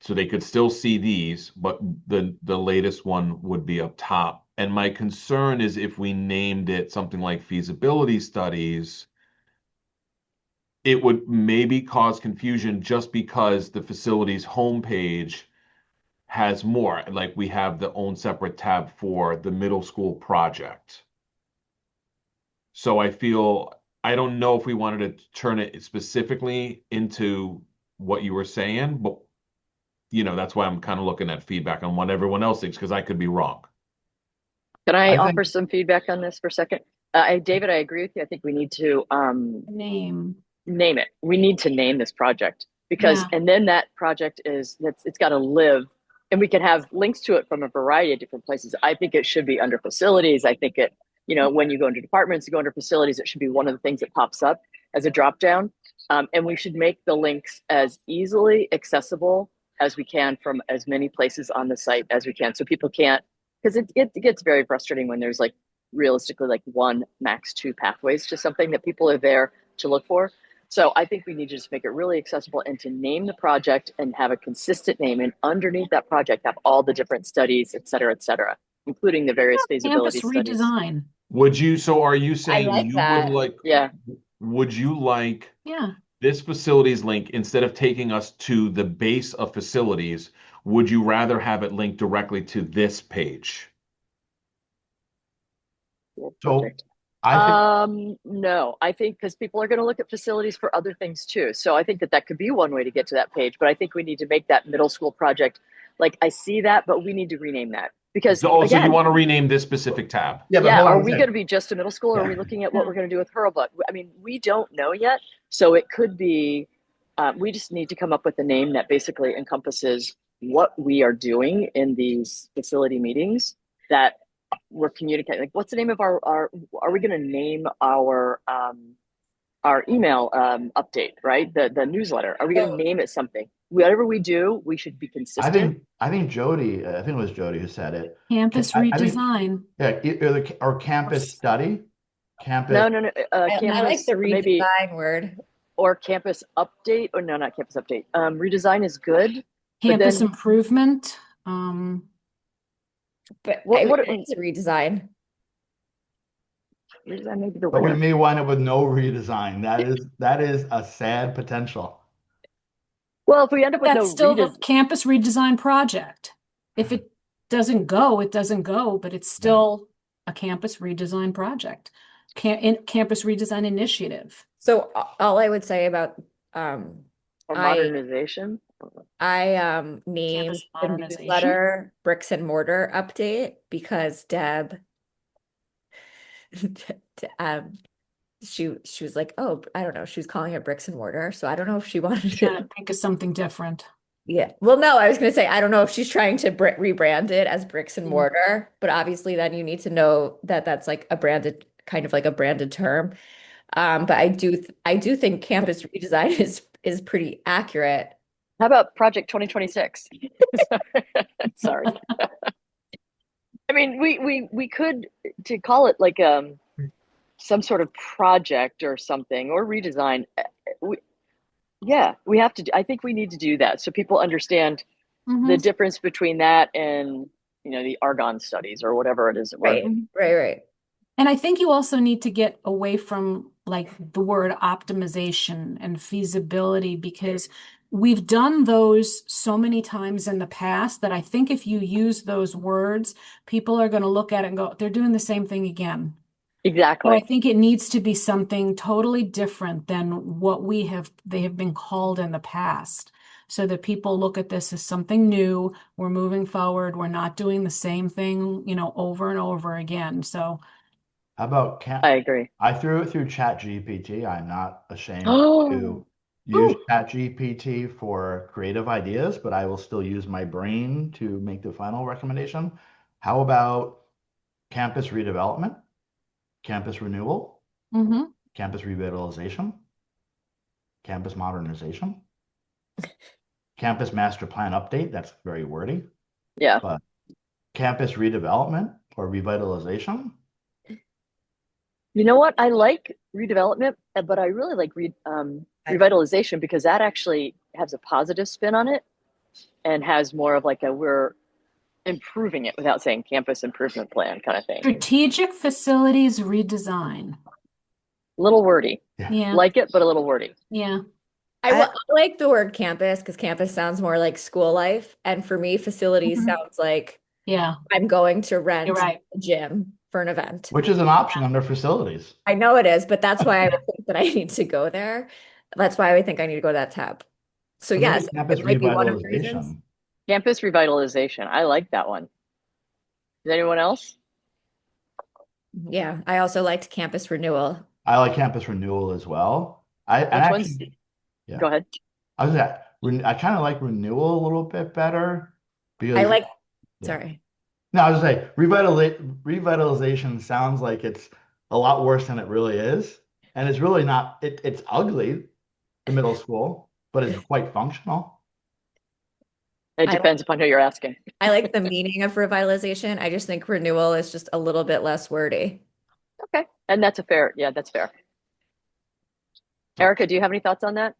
So they could still see these, but the latest one would be up top. And my concern is if we named it something like feasibility studies, it would maybe cause confusion just because the facilities homepage has more. Like we have the own separate tab for the middle school project. So I feel I don't know if we wanted to turn it specifically into what you were saying, but that's why I'm kind of looking at feedback on what everyone else thinks, because I could be wrong. Can I I offer think some feedback on this for a second? David, I agree with you. I think we need to Name. name it. We need to name this project because, Yeah. and then that project it's got to live, and we can have links to it from a variety of different places. I think it should be under facilities. I think when you go into departments, you go under facilities, it should be one of the things that pops up as a drop down. And we should make the links as easily accessible as we can from as many places on the site as we can, so people can't, because it gets very frustrating when there's like realistically like one max two pathways to something that people are there to look for. So I think we need to just make it really accessible and to name the project and have a consistent name, and underneath that project have all the different studies, et cetera, including the various feasibility Campus studies. redesign. So are you I saying like that. Yeah. would you like Yeah. this facilities link, instead of taking us to the base of facilities, would you rather have it linked directly to this page? so. Project. I think No, I think because people are going to look at facilities for other things too. So I think that could be one way to get to that page. But I think we need to make that middle school project. Like I see that, but we need to rename that because So you again, want to rename this specific tab? yeah, but yeah, hold on are a we second. going to be just a middle school, or are we Yeah. looking at what we're going to do with Hurlbut? I mean, we don't know yet. So it could be, we just need to come up with a name that basically encompasses what we are doing in these facility meetings that we're communicating. Like, what's the name of our are we going to name our email update, right? The newsletter. Are we going to name it something? Whatever we do, we should be I consistent. think Jody, I think it was Jody who said it. Campus I think redesign. yeah, or campus study, campus. No. I like Campus, the maybe, redesign word. or campus update. Or no, not campus update. Redesign is good. Campus then- improvement. But What- I mean, what- it's a redesign. Redesign may be the But we winner. may wind up with no redesign. That is a sad potential. Well, if we end up with That's no still the redesign, campus redesign project. If it doesn't go, it doesn't go, but it's still a campus redesign project. Campus redesign initiative. So all I would say about or I- modernization. I named Campus the modernization. newsletter Bricks and Mortar Update because Deb she was like, oh, I don't know, she was calling it Bricks and Mortar, so I don't know if she wanted Trying to. to think of something different. Yeah, well, no, I was gonna say I don't know if she's trying to rebrand it as Bricks and Mm. Mortar, but obviously then you need to know that that's like a branded kind of like a branded term. But I do think campus redesign is pretty accurate. How about Project 2026? Sorry. I mean, we could to call it like some sort of project or something, or redesign. We have to. I think we need to do that so people understand the difference between that and the argon studies or whatever it is that we're. Right. And I think you also need to get away from like the word optimization and feasibility, because we've done those so many times in the past that I think if you use those words, people are going to look at it and go, they're doing the same thing again. So Exactly. I think it needs to be something totally different than what they have been called in the past, so that people look at this as something new. We're moving forward. We're not doing the same thing, over and over again. So How about I agree. I threw it through ChatGPT. I'm not ashamed Oh. to use ChatGPT for creative ideas, but I will still use my brain to make the final recommendation. How about campus redevelopment, campus renewal, mhm. campus revitalization, campus modernization, campus master plan update? That's very wordy. Yeah. But campus redevelopment or revitalization? You know what? I like redevelopment, but I really like revitalization because that actually has a positive spin on it and has more of like we're improving it without saying campus improvement plan kind of thing. Strategic facilities redesign. A little wordy. Yeah. Like it, but a little wordy. Yeah. I like the word campus because campus sounds more like school life, and for me, facilities Mhm. sounds like Yeah. I'm going to rent You're right. a gym for an event. which is an option under facilities. I know it is, but that's why I would think that I need to go there. That's why I would think I need to go to that tab. So So maybe yes, campus it might be one of the reasons. revitalization. Campus revitalization. I like that one. Does anyone else? Yeah, I also liked campus renewal. I like campus renewal as well. And Which one's? actually, yeah, Go ahead. I was that. I kind of like renewal a little bit better because I like, yeah. sorry. No, I was gonna say revitalization sounds like it's a lot worse than it really is, and it's really not. It's ugly, the middle school, but it's quite functional. It I depends upon who you're asking. I like the meaning of revitalization. I just think renewal is just a little bit less wordy. Okay. And that's that's fair. Erica, do you have any thoughts on that?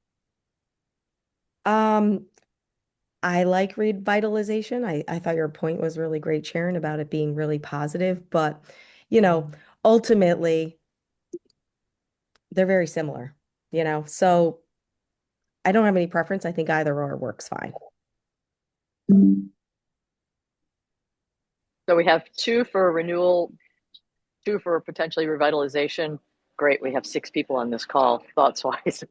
I like revitalization. I thought your point was really great, Sharon, about it being really positive, but ultimately they're very similar, so I don't have any preference. I think either or works fine. So we have 2 for renewal, 2 for potentially revitalization. Great. We have 6 people on this call, thoughts wise.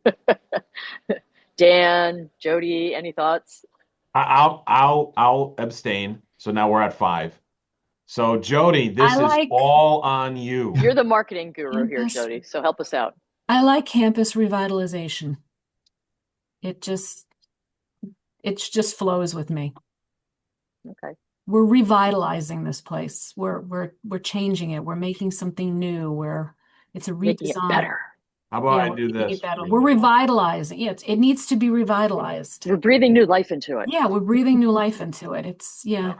Dan, Jody, any thoughts? I'll abstain. So now we're at 5. So Jody, this I is like- all on you. You're the marketing guru here, Campus- Jody. So help us out. I like campus revitalization. It just flows with me. Okay. We're revitalizing this place. We're changing it. We're making something new. It's a Making it redesign. better. How about Yeah, I we're do making this? it better. for We're you? revitalizing. Yeah, it needs to be revitalized. We're breathing new life into it. Yeah, we're breathing new life into it. Yeah.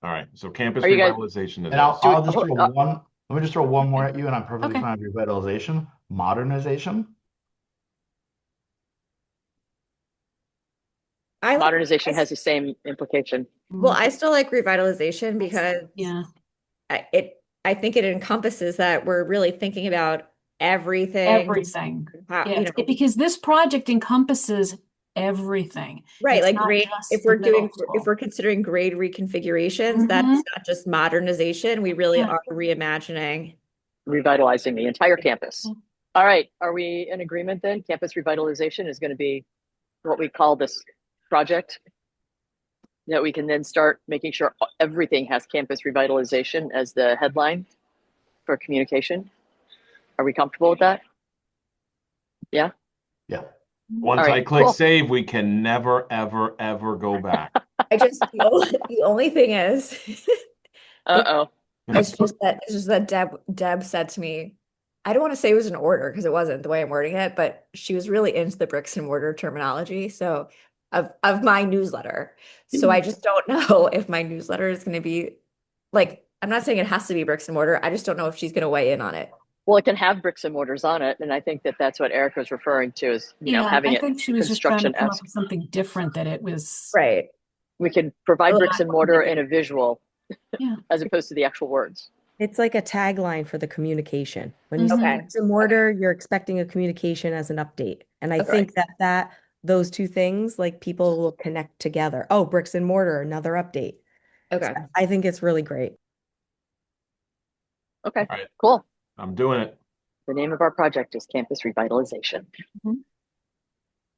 All right. So campus Are you guys- revitalization is And I'll this. just throw one. Let me just throw one more at you, and I'm perfectly Okay. fine with revitalization. Modernization. I like, Modernization has the same implication. well, I still like revitalization because Yeah. I think it encompasses that we're really thinking about everything. Everything. How, Yeah, because this project encompasses everything. right, It's like not grade, just if the middle if school. we're considering grade reconfigurations, that's not just modernization. We really Yeah. are reimagining. Revitalizing the entire campus. Yeah. All right. Are we in agreement then? Campus revitalization is going to be what we call this project. That we can then start making sure everything has campus revitalization as the headline for communication. Are we comfortable with that? Yeah. Yeah. Once All right, I click cool. save, we can never, ever, ever go back. The only thing is, Uh-oh. it's just that Deb said to me, I don't want to say it was an order because it wasn't the way I'm wording it, but she was really into the bricks and mortar terminology. So of my newsletter. So I just don't know if my newsletter is going to be like, I'm not saying it has to be bricks and mortar. I just don't know if she's going to weigh in on it. Well, it can have bricks and mortars on it. And I think that that's what Erica was referring to is, having I it think she was just trying to come up construction-esque. with something different that it was. Right. We can provide Well, bricks and mortar in a visual Yeah. as opposed to the actual words. It's like a tagline for the communication. When you say Okay. bricks and mortar, you're expecting a communication as an update. And I Okay. think that those two things, like people will connect together. Oh, bricks and mortar, another update. Okay. I think it's really great. Okay, All right. cool. I'm doing it. The name of our project is Campus Revitalization. Mhm.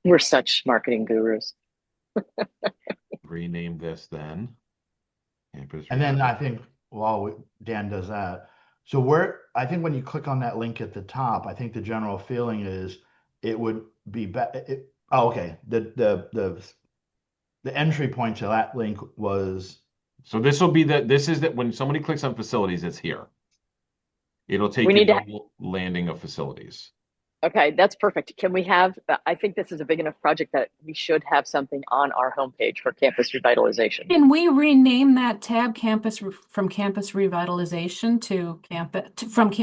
We're such marketing gurus. Rename this then. Campus And then I revitalization. think while Dan does that, I think when you click on that link at the top, I think the general feeling is it would be better. Oh, okay. The entry point to that link was So this will be this is that when somebody clicks on facilities, it's here. It'll take We you need to to- the landing of facilities. Okay, that's perfect. Can we have, I think this is a big enough project that we should have something on our homepage for Campus Revitalization. Can we rename that tab from campus revitalization to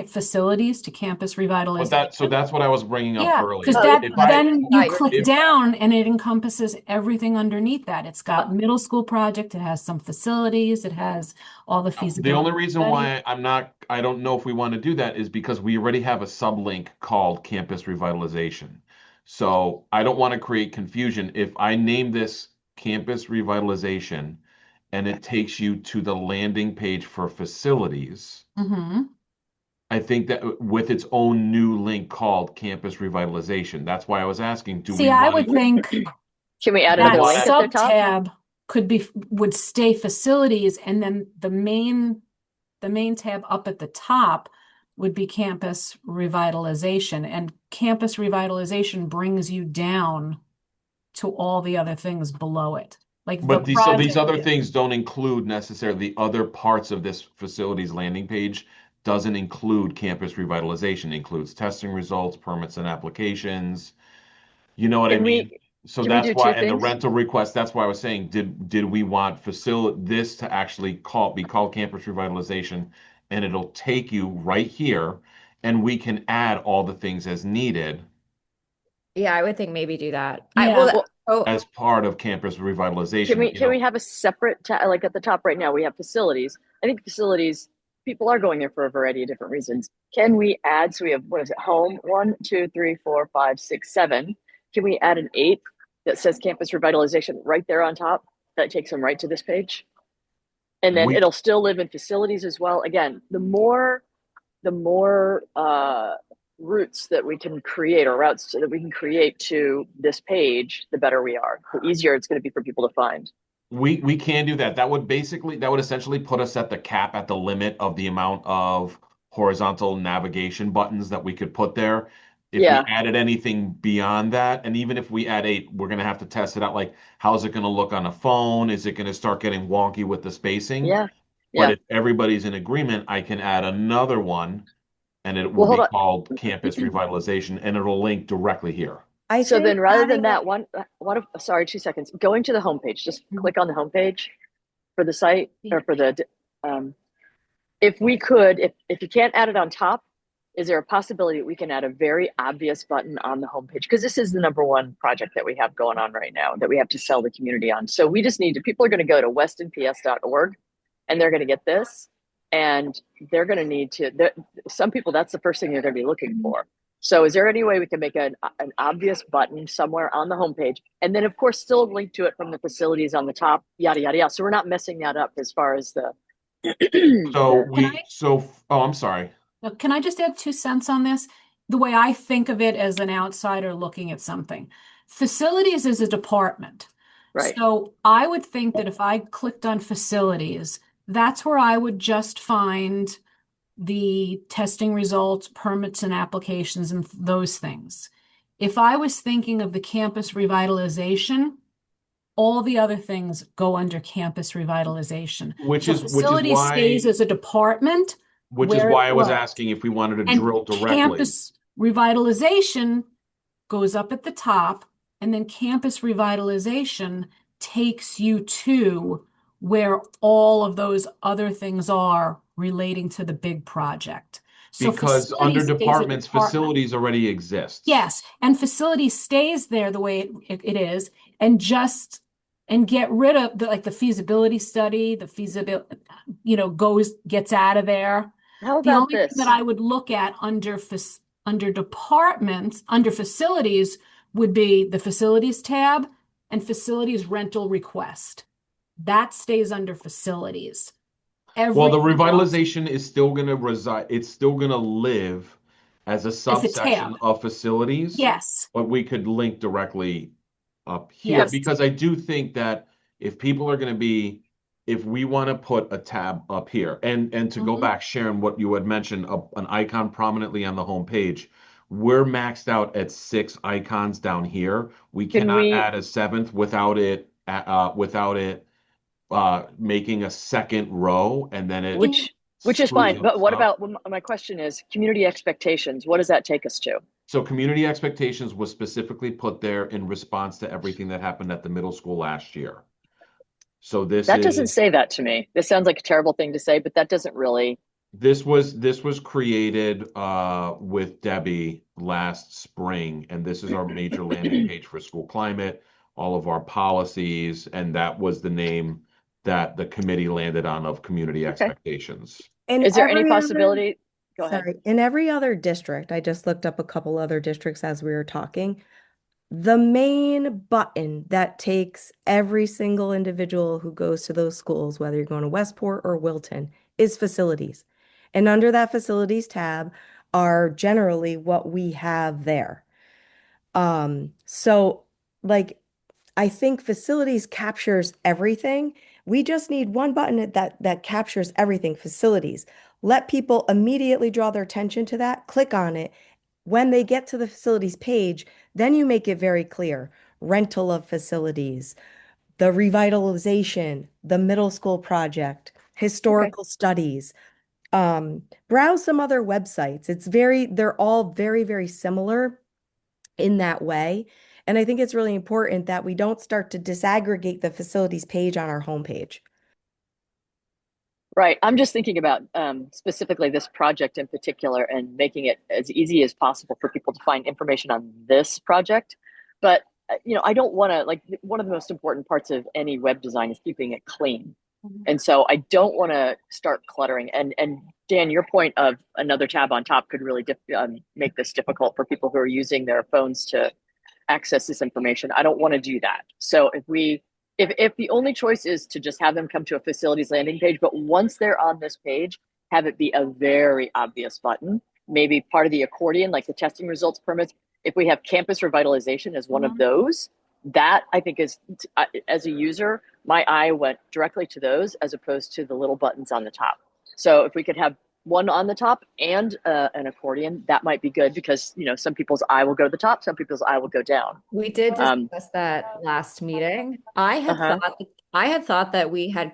facilities to campus But revitalization? that's what I was bringing up Yeah, earlier. because If I- then you you're click saying- down and it encompasses everything underneath that. It's got middle school project, it has some facilities, it has all the feasibility. The only reason study. why I don't know if we want to do that is because we already have a sublink called campus revitalization. So I don't want to create confusion. If I name this campus revitalization and it takes you to the landing page for facilities. Mm-hmm. I think that with its own new link called campus revitalization. That's why I was asking, do See, we I want would to, think Can we add do we that another want link to, at the top? sub-tab would stay facilities, and then the main tab up at the top would be campus revitalization, and campus revitalization brings you down to all the other things below it. Like the but these project other is. things don't include necessarily the other parts of this facilities landing page doesn't include campus revitalization, it includes testing results, permits and applications. You know what I Can mean? we So can we that's do why, two and the things? rental request, that's why I was saying, did we want this to actually be called campus revitalization, and it'll take you right here, and we can add all the things as needed Yeah, I would think maybe do that. Yeah. Well, Oh, as part of campus can revitalization, we can we have a separate like at the top right now we have facilities. I think facilities people are going there for a variety of different reasons. Can we add so we have what is it home 1, 2, 3, 4, 5, 6, 7. Can we add an eighth that says campus revitalization right there on top? That takes them right to this page. And then We it'll still live in facilities as well. Again, the more routes that we can create or routes that we can create to this page, the better we are. The easier it's going to be for people to find. we can do that. That would essentially put us at the cap, at the limit of the amount of horizontal navigation buttons that we could put there. If we Yeah, added anything beyond that, and even if we add 8, we're gonna have to test it out. Like, how's it gonna look on a phone? Is it gonna start getting wonky with the spacing? yeah, But yeah. if everybody's in agreement, I can add another one, and it will Well, hold be on. called campus revitalization, and it'll link directly here. I So think then rather than adding that sorry, 2 seconds, going to the homepage, just Mhm. click on the homepage for the site or for Yeah. the, if we could, if you can't add it on top, is there a possibility that we can add a very obvious button on the homepage? Because this is the number one project that we have going on right now that we have to sell the community on. So we just need to, people are going to go to westonps.org and they're going to get this and they're going to need to, some people, that's the first thing they're going to be looking for. So is there any way we can make an obvious button somewhere on the homepage and then of course still link to it from the facilities on the top, yada, yada, yada. So we're not messing that up as far as the, So Can I oh, I'm sorry. can I just add 2 cents on this? The way I think of it as an outsider looking at something. Facilities is a department. right. So I would think that if I clicked on facilities, that's where I would just find the testing results, permits and applications and those things. If I was thinking of the campus revitalization, all the other things go under campus revitalization. Which So is facility stays as a department where it why I was was. asking if we wanted to And drill directly. campus revitalization goes up at the top, and then campus revitalization takes you to where all of those other things are relating to the big project. So Because under facilities stays a departments, department. facilities already exists. Yes, and facility stays there the way it is, and get rid of the feasibility study, the feasibility, gets out of there. How The about only thing this? that I would look at under departments, under facilities would be the facilities tab and facilities rental request. That stays under facilities. Well, the Everything else revitalization is still going to reside, it's still going to live as a as a subsection tab. of facilities, Yes, but we could link directly up here yes. because I do think that if people are going to be, if we want to put a tab up here, and to go Mhm. back, Sharon, what you had mentioned, an icon prominently on the home page, we're maxed out at 6 icons down here. We Can cannot we, add a 7th without it making a second row, and then it Can you, which is screws fine, but us what up. about, my question is community expectations, what does that take us to? So community expectations was specifically put there in response to everything that happened at the middle school last year. So That doesn't say that to me. This sounds like a terrible thing to say, but that doesn't really, this was created with Debbie last spring, and this is our major landing page for school climate, all of our policies, and that was the name that the committee landed on of community okay. expectations. In Is there any every other, possibility? Go ahead. sorry, in every other district, I just looked up a couple other districts as we were talking. The main button that takes every single individual who goes to those schools, whether you're going to Westport or Wilton, is facilities. And under that facilities tab are generally what we have there. So like I think facilities captures everything. We just need one button that captures everything, facilities. Let people immediately draw their attention to that, click on it. When they get to the facilities page, then you make it very clear. Rental of facilities, the revitalization, the middle school project, Okay. historical studies. Browse some other websites. They're all very, very similar in that way. And I think it's really important that we don't start to disaggregate the facilities page on our homepage. Right. I'm just thinking about specifically this project in particular and making it as easy as possible for people to find information on this project. But, I don't want to, like, one of the most important parts of any web design is keeping it clean. And so I don't want to start cluttering. And Dan, your point of another tab on top could really make this difficult for people who are using their phones to access this information. I don't want to do that. So if the only choice is to just have them come to a facilities landing page, but once they're on this page, have it be a very obvious button, maybe part of the accordion, like the testing results permits. If we have campus revitalization as one of those, that I think is, as a user, my eye went directly to those as opposed to the little buttons on the top. So if we could have one on the top and an accordion, that might be good because, some people's eye will go to the top, some people's eye will go down. We did Um, discuss that last meeting. uh-huh. I had thought that we had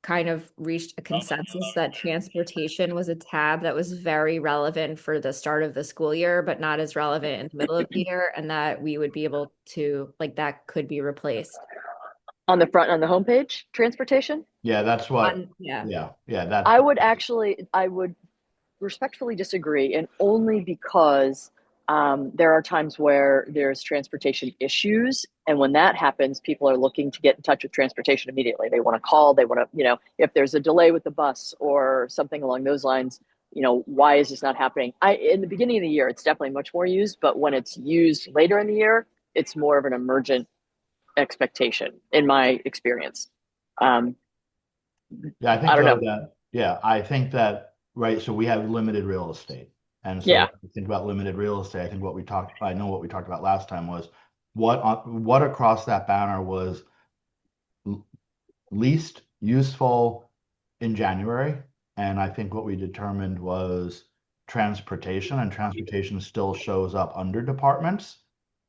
kind of reached a consensus that transportation was a tab that was very relevant for the start of the school year, but not as relevant in the middle of the year, and that we would be able to, like, that could be replaced. On the front, on the homepage, transportation. Yeah, that's what, Yeah. that's. I would respectfully disagree, and only because there are times where there's transportation issues, and when that happens, people are looking to get in touch with transportation immediately. They want to call, they want to, if there's a delay with the bus or something along those lines, why is this not happening? In the beginning of the year, it's definitely much more used, but when it's used later in the year, it's more of an emergent expectation, in my experience. Yeah, I think I don't though know. that, yeah, I think that, right, so we have limited real estate. And so Yeah. if you think about limited real estate, I think I know what we talked about last time was what across that banner was least useful in January. And I think what we determined was transportation, and transportation still shows up under departments.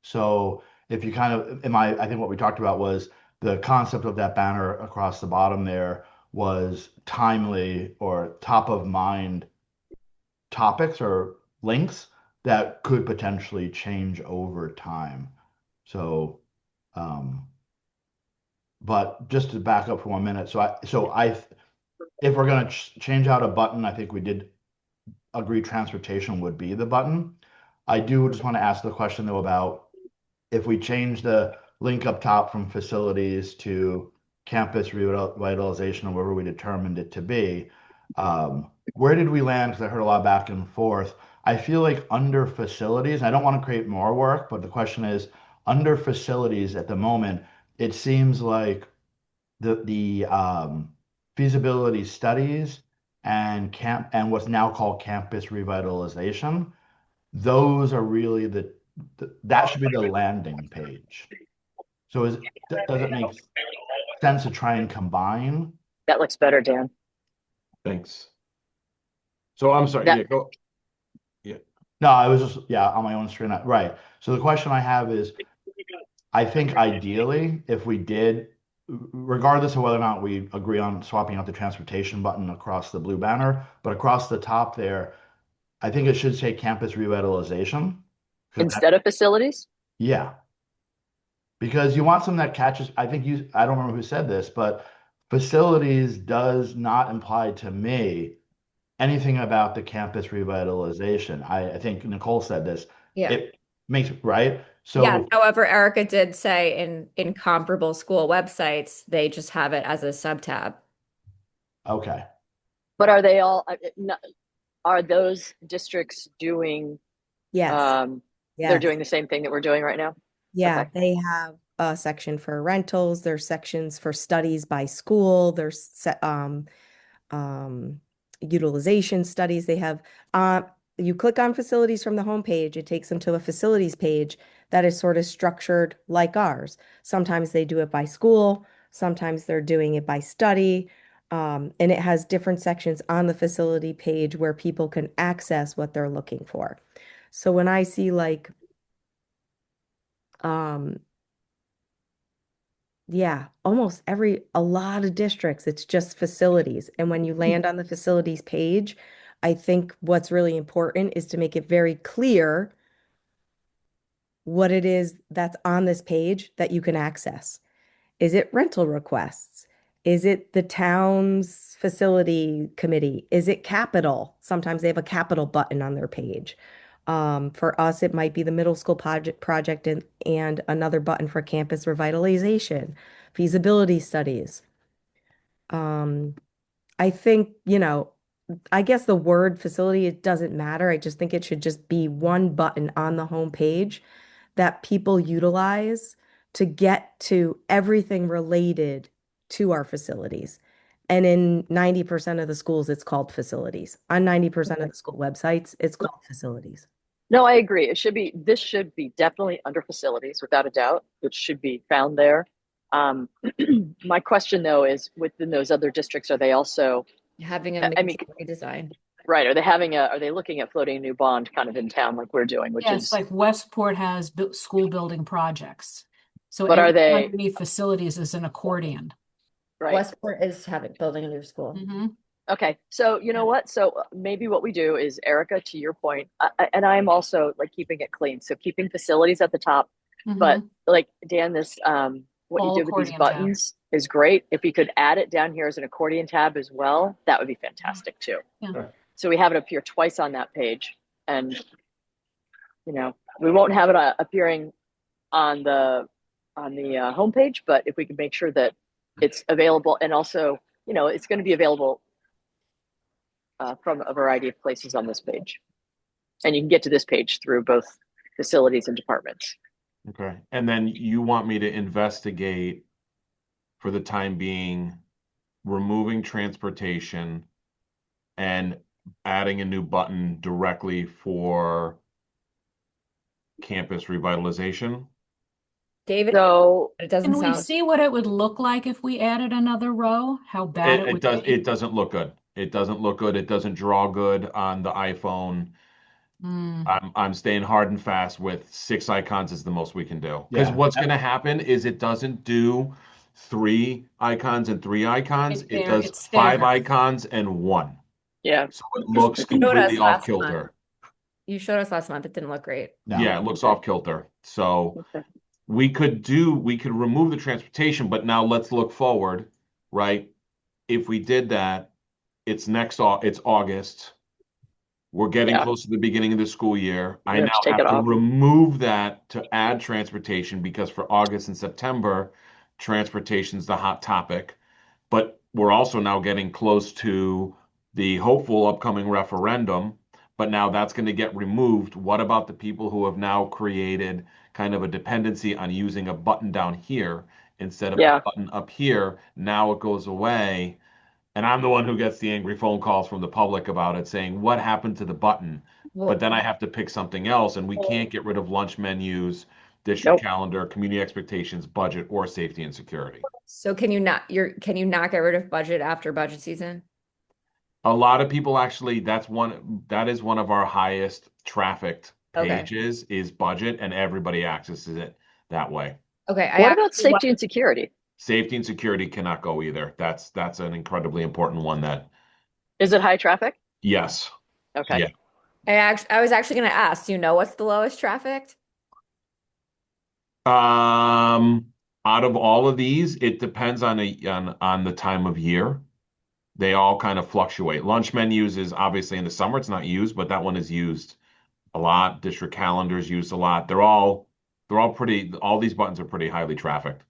So if you kind of, I think what we talked about was the concept of that banner across the bottom there was timely or top of mind topics or links that could potentially change over time. So, but just to back up for 1 minute, if we're going to change out a button, I think we did agree transportation would be the button. I do just want to ask the question though about if we change the link up top from facilities to campus revitalization or wherever we determined it to be, where did we land? Because I heard a lot back and forth. I feel like under facilities, I don't want to create more work, but the question is under facilities at the moment, it seems like the feasibility studies and what's now called campus revitalization, those are really that should be the landing page. So does it make sense to try and combine? That looks better, Dan. Thanks. So I'm sorry. That- Yeah, go. Yeah. No, I was just, on my own screen. Right. So the question I have is, I think ideally, if we did, regardless of whether or not we agree on swapping out the transportation button across the blue banner, but across the top there, I think it should say campus revitalization. Instead of facilities? Yeah. Because you want something that catches, I don't remember who said this, but facilities does not imply to me anything about the campus revitalization. I think Nicole said this. Yeah. It makes, right? Yeah. So, However, Erica did say in comparable school websites, they just have it as a sub-tab. okay. But are they all, are those districts doing, Yes. They're Yes. doing the same thing that we're doing right now? Yeah, Okay. they have a section for rentals, there's sections for studies by school, there's um, utilization studies. They have, you click on facilities from the homepage, it takes them to a facilities page that is sort of structured like ours. Sometimes they do it by school, sometimes they're doing it by study. And it has different sections on the facility page where people can access what they're looking for. So when I see like, um, yeah, almost a lot of districts, it's just facilities. And when you land on the facilities page, I think what's really important is to make it very clear what it is that's on this page that you can access. Is it rental requests? Is it the town's facility committee? Is it capital? Sometimes they have a capital button on their page. For us, it might be the middle school project and another button for campus revitalization, feasibility studies. Um, I think, I guess the word facility, it doesn't matter. I just think it should just be one button on the home page that people utilize to get to everything related to our facilities. And in 90% of the schools, it's called facilities. On 90% of Okay. the school websites, it's called facilities. No, I agree. This should be definitely under facilities, without a doubt. It should be found there. Um, my question though is within those other districts, are they also, Having a I mean, major redesign. right, are they looking at floating a new bond kind of in town like we're doing, which Yes, is, like Westport has school building projects. So but are everything they, underneath facilities is an accordion. right? Westport is building a new school. Mm-hmm. Okay, so you know what? So maybe what we do is, Erica, to your point, and I'm also like keeping it clean. So keeping facilities at the top, but Mm-hmm. like Dan, this what you All did with these accordion tab. buttons is great. If we could add it down here as an accordion tab as well, that would be fantastic too. Yeah. So we have it appear twice on that page, and we won't have it appearing on the homepage, but if we can make sure that it's available, and also it's going to be available from a variety of places on this page. And you can get to this page through both facilities and departments. Okay. And then you want me to investigate for the time being, removing transportation and adding a new button directly for campus revitalization? David, So it doesn't Can we sound. see what it would look like if we added another row? How bad it would be? It doesn't look good. It doesn't look good. It doesn't draw good on the iPhone. Mm. I'm staying hard and fast with 6 icons is the most we can do. Because Yeah. what's going to happen is it doesn't do 3 icons and 3 icons. It does It's 5 staggered. icons and 1. yeah, So it looks showed us completely off last kilter. month. You showed us last month. It didn't look great. No. Yeah, it looks off kilter. So okay. we could remove the transportation, but now let's look forward, right? If we did that, it's August. We're getting Yeah. close to the beginning of the school year. I have now to take have it to off. remove that to add transportation because for August and September, transportation's the hot topic. But we're also now getting close to the hopeful upcoming referendum, but now that's going to get removed. What about the people who have now created kind of a dependency on using a button down here instead of Yeah. a button up here? Now it goes away. And I'm the one who gets the angry phone calls from the public about it saying, what happened to the button? Well, But then I have to pick something else, and we can't get rid of lunch menus, district Nope. calendar, community expectations, budget, or safety and security. so can you not get rid of budget after budget season? A lot of people actually, that is one of our highest trafficked Okay. pages is budget, and everybody accesses it that way. Okay. What about safety and security? Safety and security cannot go either. That's an incredibly important one that, Is it high traffic? yes. Okay. Yeah. I was actually going to ask, do you know what's the lowest trafficked? Out of all of these, it depends on the time of year. They all kind of fluctuate. Lunch menus is obviously in the summer, it's not used, but that one is used a lot. District calendars used a lot. They're all all these buttons are pretty highly trafficked.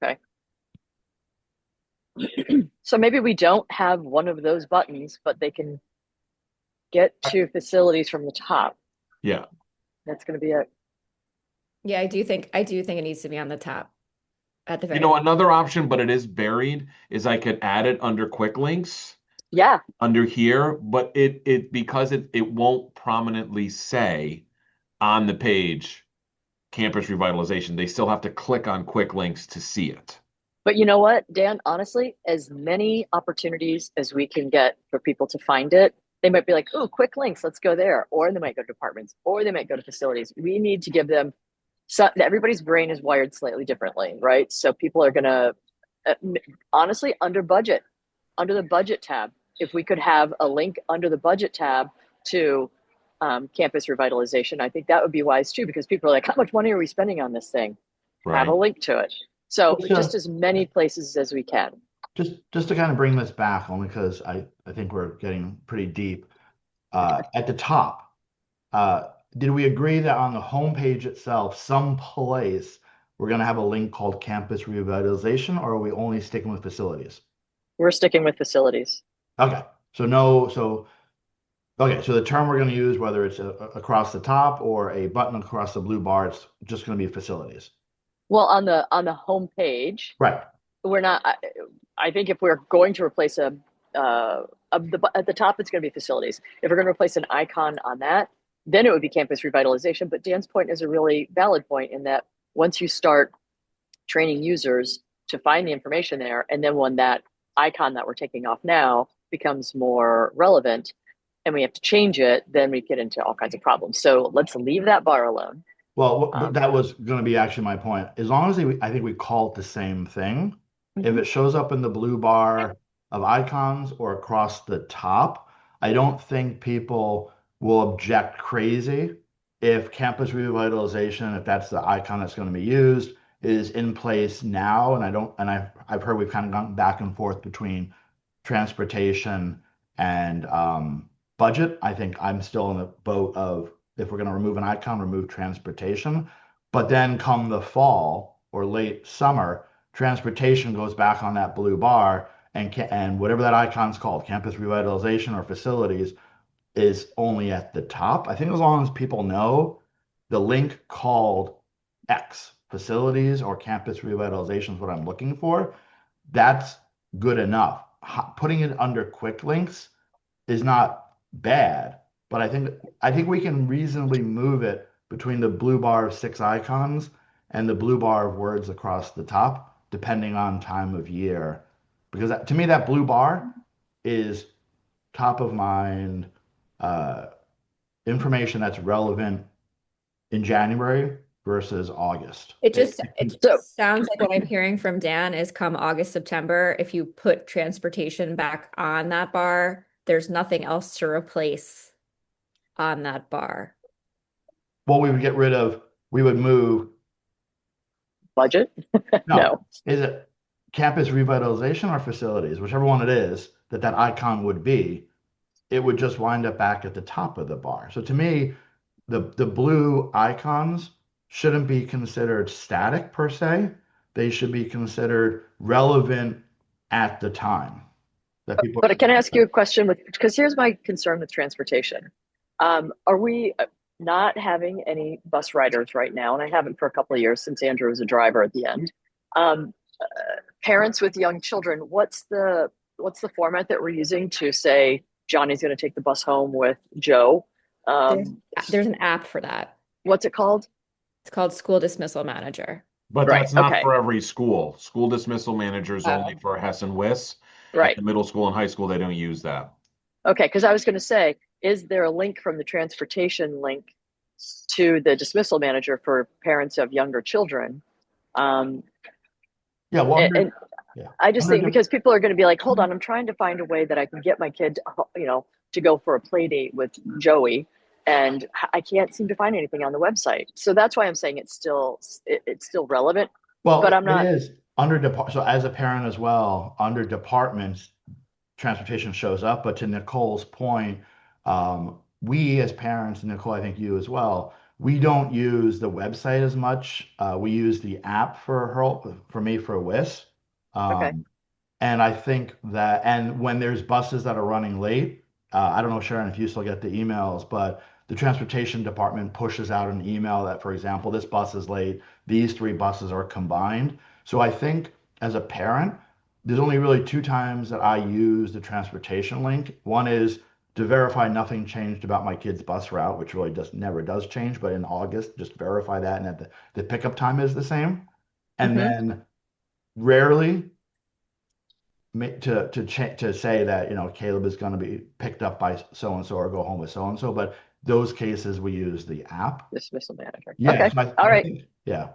Okay. So maybe we don't have one of those buttons, but they can get to facilities from the top. Yeah. That's going to be a Yeah, I do think it needs to be on the top at the You very know, top. another option, but it is buried, is I could add it under quick links Yeah, under here, but it because it won't prominently say on the page campus revitalization. They still have to click on quick links to see it. but you know what, Dan, honestly, as many opportunities as we can get for people to find it, they might be like, oh, quick links, let's go there. Or they might go to departments, or they might go to facilities. We need to give them, so everybody's brain is wired slightly differently, right? So people are going to, honestly, under the budget tab, if we could have a link under the budget tab to campus revitalization, I think that would be wise too, because people are like, how much money are we spending on this thing? Have a Right. link to it. So Just just to, as many places as we can. just to kind of bring this back, only because I think we're getting pretty deep. At the top, did we agree that on the homepage itself, someplace we're going to have a link called campus revitalization, or are we only sticking with facilities? We're sticking with facilities. Okay, so no, so okay, so the term we're going to use, whether it's across the top or a button across the blue bar, it's just going to be facilities. Well, on the home page, Right. we're not. I think if we're going to replace at the top, it's going to be facilities. If we're going to replace an icon on that, then it would be campus revitalization. But Dan's point is a really valid point in that once you start training users to find the information there, and then when that icon that we're taking off now becomes more relevant, and we have to change it, then we get into all kinds of problems. So let's leave that bar alone. Well, Um, that was going to be actually my point. As long as I think we call it the same thing, if it shows up in the blue bar of icons or across the top, I don't think people will object crazy if campus revitalization, if that's the icon that's going to be used, is in place now. And I don't, and I've heard we've kind of gone back and forth between transportation and budget. I think I'm still in the boat of if we're going to remove an icon, remove transportation. But then come the fall or late summer, transportation goes back on that blue bar and whatever that icon's called, campus revitalization or facilities, is only at the top. I think as long as people know the link called X, facilities or campus revitalization is what I'm looking for, that's good enough. Putting it under quick links is not bad, but I think we can reasonably move it between the blue bar of 6 icons and the blue bar of words across the top, depending on time of year. Because to me, that blue bar is top of mind uh, information that's relevant in January versus August. It so sounds like what I'm hearing from Dan is come August, September, if you put transportation back on that bar, there's nothing else to replace on that bar. What we would get rid of, we would move. budget? No, No. is it campus revitalization or facilities? Whichever one it is, that icon would be, it would just wind up back at the top of the bar. So to me, the blue icons shouldn't be considered static per se. They should be considered relevant at the time that people But can I ask you a question with, because here's my concern with transportation. Are we not having any bus riders right now? And I haven't for a couple of years since Andrew was a driver at the end. Parents with young children, what's the format that we're using to say Johnny's going to take the bus home with Joe? There's, there's an app for that. What's it called? It's called School Dismissal Manager. But Right. that's not Okay. for every school. School dismissal managers Oh. only for Hess and Wiss. Right. At the middle school and high school, they don't use that. Okay. Because I was going to say, is there a link from the transportation link to the dismissal manager for parents of younger children? Yeah, well, And yeah. I just Under think because people are going to be like, hold on, I'm trying to find a way that I can get my kid, to go for a play date with Joey, and I can't seem to find anything on the website. So that's why I'm saying it's still relevant. Well, But I'm not. it is under so as a parent as well, under departments, transportation shows up. But to Nicole's point, we as parents, and Nicole, I think you as well, we don't use the website as much. We use the app for me for WIS. Okay. And I think that, and when there's buses that are running late, I don't know, Sharon, if you still get the emails, but the transportation department pushes out an email that, for example, this bus is late, these 3 buses are combined. So I think as a parent, there's only really 2 times that I use the transportation link. One is to verify nothing changed about my kid's bus route, which really just never does change, but in August, just verify that and that the pickup time is the same. And Mhm. then rarely to say that, Caleb is going to be picked up by so and so or go home with so and so, but those cases we use the app. Dismissal manager. Yeah, Okay. so All I right. think, yeah.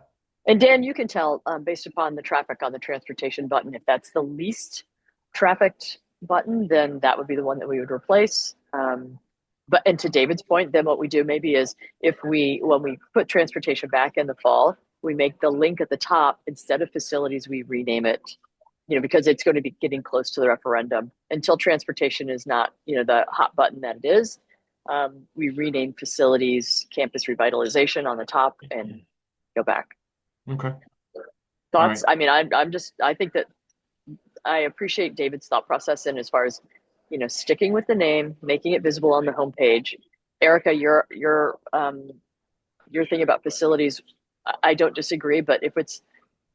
And Dan, you can tell based upon the traffic on the transportation button, if that's the least trafficked button, then that would be the one that we would replace. And to David's point, then what we do maybe is when we put transportation back in the fall, we make the link at the top, instead of facilities, we rename it, because it's going to be getting close to the referendum. Until transportation is not, the hot button that it is, we rename facilities campus revitalization on the top and go back. Okay. Thoughts? All I mean, I think that I appreciate David's thought process, and as far as, sticking with the name, making it visible on the homepage. Erica, your thing about facilities, I don't disagree, but if it's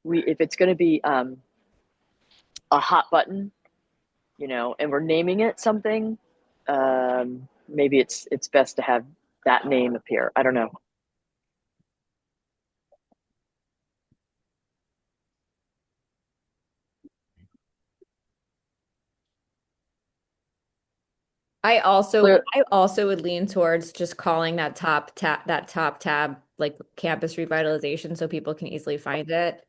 going to be a hot button, and we're naming it something, maybe it's best to have that name appear. I don't know. I also Clear- I also would lean towards just calling that top tab like campus revitalization so people can easily find it.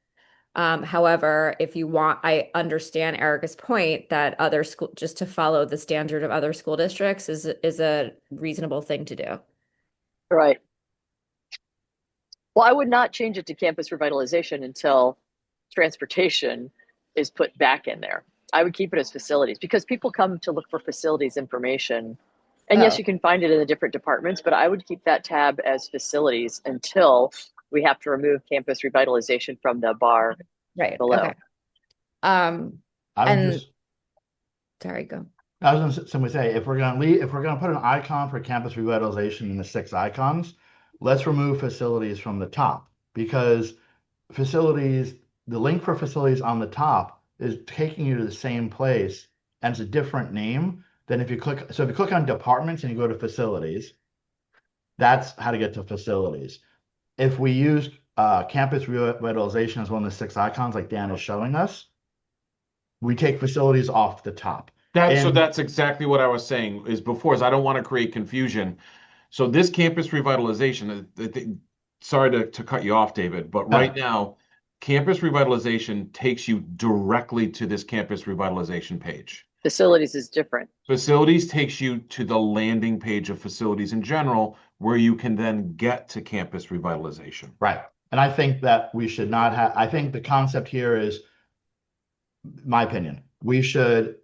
However, if you want, I understand Erica's point that other school just to follow the standard of other school districts is a reasonable thing to do. Right. Well, I would not change it to campus revitalization until transportation is put back in there. I would keep it as facilities, because people come to look for facilities information. And yes, Oh. you can find it in the different departments, but I would keep that tab as facilities until we have to remove campus revitalization from the bar Right. below. Okay. I would And just, sorry, go. I was going to simply say, if we're going to put an icon for campus revitalization in the 6 icons, let's remove facilities from the top, because facilities, the link for facilities on the top is taking you to the same place, and it's a different name than if you click. So if you click on departments and you go to facilities, that's how to get to facilities. If we use campus revitalization as one of the 6 icons, like Dan is showing us, we take facilities off the top. So And- that's exactly what I was saying is I don't want to create confusion. So this campus revitalization, sorry to cut you off, David, but right now, campus revitalization takes you directly to this campus revitalization page. Facilities is different. Facilities takes you to the landing page of facilities in general, where you can then get to campus revitalization. Right. And I think that we should not have, I think the concept here is, my opinion, we should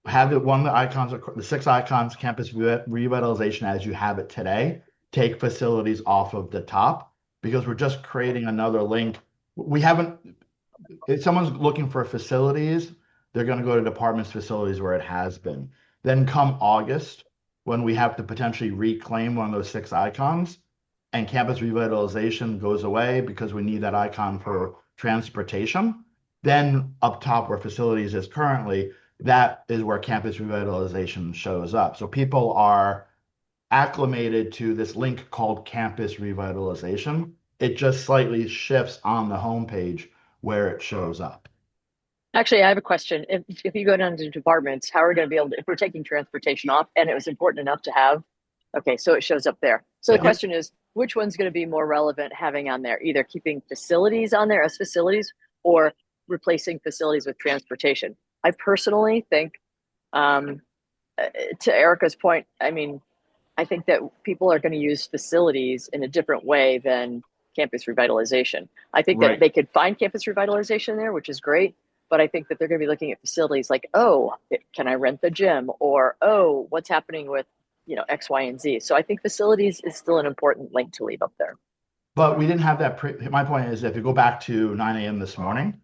have one of the icons, the 6 icons, campus revitalization as you have it today, take facilities off of the top, because we're just creating another link. We haven't, if someone's looking for facilities, they're going to go to departments facilities where it has been. Then come August, when we have to potentially reclaim one of those 6 icons, and campus revitalization goes away because we need that icon for transportation, then up top where facilities is currently, that is where campus revitalization shows up. So people are acclimated to this link called campus revitalization. It just slightly shifts on the homepage where it shows up. Actually, I have a question. If you go down to departments, how are we going to be able to, if we're taking transportation off and it was important enough to have, okay, so it shows up there. So the question is, which one's going to be more relevant having on there? Either keeping facilities on there as facilities or replacing facilities with transportation. I personally think, to Erica's point, I mean, I think that people are going to use facilities in a different way than campus revitalization. I think that they could find campus revitalization there, which is great. But I think that they're going to be looking at facilities like, oh, can I rent the gym? Or, oh, what's happening with, X, Y, and Z. So I think facilities is still an important link to leave up there. But we didn't have that. My point is, if you go back to 9 a.m. this morning,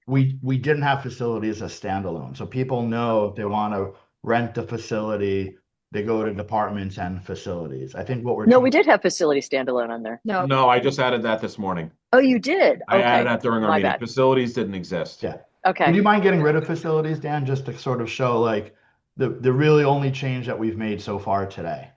we didn't have facilities as standalone. So people know if they want to rent a facility, they go to departments and facilities. I think what we're No, trying. we did have facility standalone on there. No, No, I just added that this morning. Oh, you did? I added Okay, that during our my meeting. bad. Facilities didn't exist. Yeah. Okay. Would you mind getting rid of facilities, Dan, just to sort of show like the really only change that we've made so far today?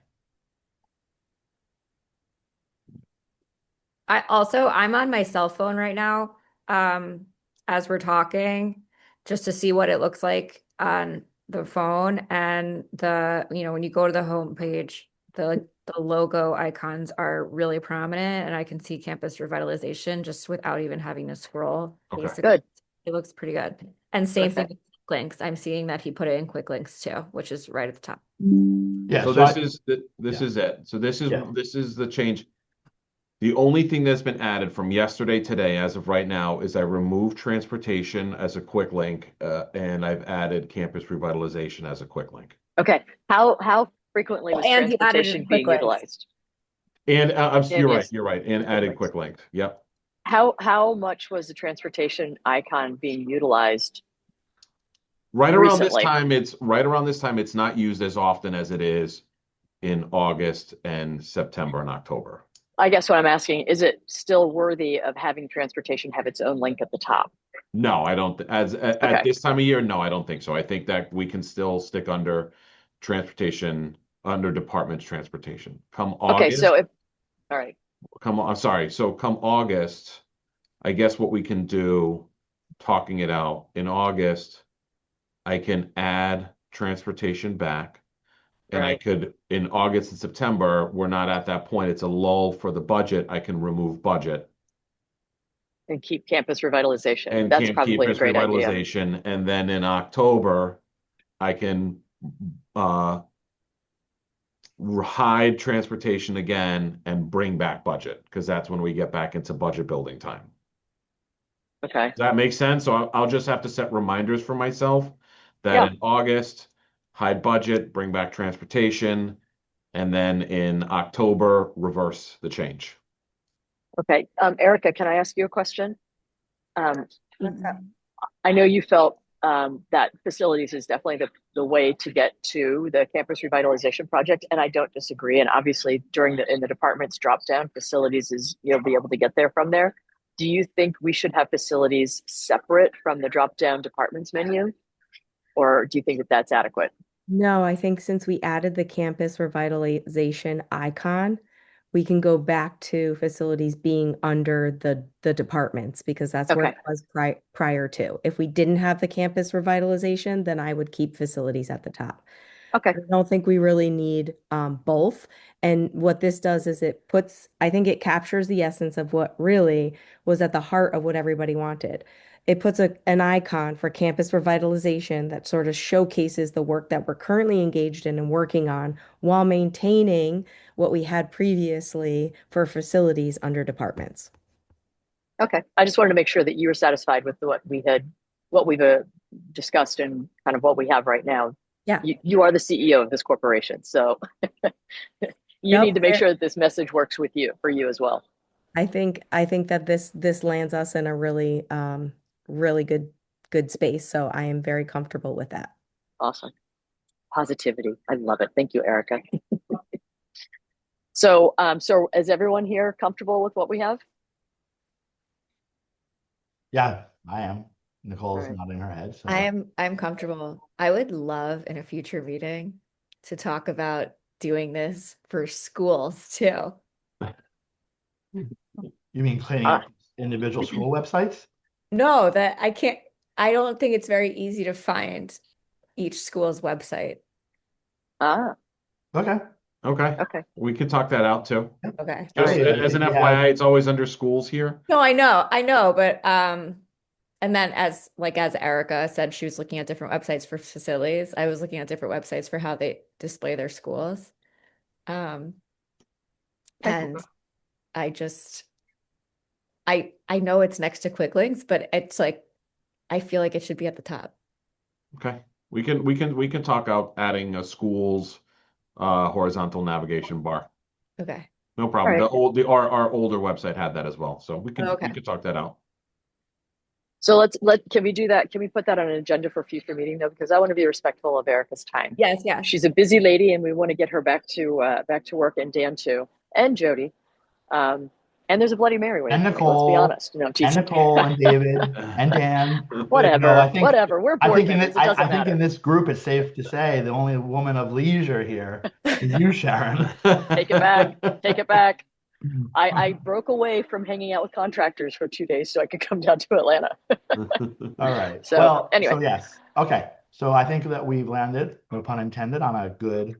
I'm on my cell phone right now, as we're talking, just to see what it looks like on the phone. And when you go to the homepage, the logo icons are really prominent, and I can see campus revitalization just without even having to scroll. Okay. Basically, Good. it looks pretty good. And same thing Okay. with quick links. I'm seeing that he put it in quick links too, which is right at the top. Yeah. So So this I- is this yeah. is it. So this is Yeah. this is the change. The only thing that's been added from yesterday today, as of right now, is I removed transportation as a quick link, and I've added campus revitalization as a quick link. Okay. How frequently was And you added transportation in quick being links. utilized? And you're right, yes. you're right, and Quick added links. quick link. Yep. How much was the transportation icon being utilized? Right around Recently. this time, it's not used as often as it is in August and September and October. I guess what I'm asking, is it still worthy of having transportation have its own link at the top? No, I don't. At Okay. this time of year, no, I don't think so. I think that we can still stick under transportation, under department's transportation. Come Okay, August, so all right. sorry. So come August, I guess what we can do, talking it out, in August, I can add transportation back. And I Right. could, in August and September, we're not at that point. It's a lull for the budget. I can remove budget And keep campus revitalization. and That's keep probably a campus great idea. revitalization. And then in October, I can hide transportation again and bring back budget, because that's when we get back into budget building time. Okay. Does that make sense? So I'll just have to set reminders for myself that Yeah. in August, hide budget, bring back transportation, and then in October, reverse the change. Okay. Erica, can I ask you a question? What's up? I know you felt that facilities is definitely the way to get to the campus revitalization project, and I don't disagree. And obviously, in the department's drop down, facilities is you'll be able to get there from there. Do you think we should have facilities separate from the drop down departments menu, or do you think that that's adequate? No, I think since we added the campus revitalization icon, we can go back to facilities being under the departments, because that's where it Okay. was prior to. If we didn't have the campus revitalization, then I would keep facilities at the top. Okay. I don't think we really need both. And what this does is I think it captures the essence of what really was at the heart of what everybody wanted. It puts an icon for campus revitalization that sort of showcases the work that we're currently engaged in and working on, while maintaining what we had previously for facilities under departments. Okay. I just wanted to make sure that you were satisfied with what we've discussed and kind of what we have right now. Yeah. You are the CEO of this corporation, so you need to make sure that this message works for you as well. I think that this lands us in a really really good space. So I am very comfortable with that. Awesome. Positivity. I love it. Thank you, Erica. So is everyone here comfortable with what we have? Yeah, I am. Nicole's All right. nodding her head. So. I'm comfortable. I would love in a future meeting to talk about doing this for schools too. You mean cleaning up individual school websites? No, I don't think it's very easy to find each school's website. Okay. Okay. We could talk that out too. Okay. Just All right. as an Yeah. FYI, it's always under schools here. No, I know, but and then as Erica said, she was looking at different websites for facilities. I was looking at different websites for how they display their schools. And I know it's next to quick links, but it's like I feel like it should be at the top. Okay. We can talk out adding a school's horizontal navigation bar. Okay. No problem. All right. Our older website had that as well. So we can Okay. talk that out. So can we do that? Can we put that on an agenda for a future meeting though? Because I want to be respectful of Erica's time. Yes, yes. She's a busy lady and we want to get her back to work, and Dan too, and Jody. And there's a Bloody Mary waiting And for me, let's be Nicole, honest. No, I'm and teasing. Nicole and David and Dan. Whatever, I think- whatever. We're I board think members. It doesn't I think in matter. this group, it's safe to say the only woman of leisure here is you, Sharon. Take it back. Take it back. I broke away from hanging out with contractors for 2 days so I could come down to Atlanta. All right. So, Well, anyway. so yes. Okay. So I think that we've landed, no pun intended, on a good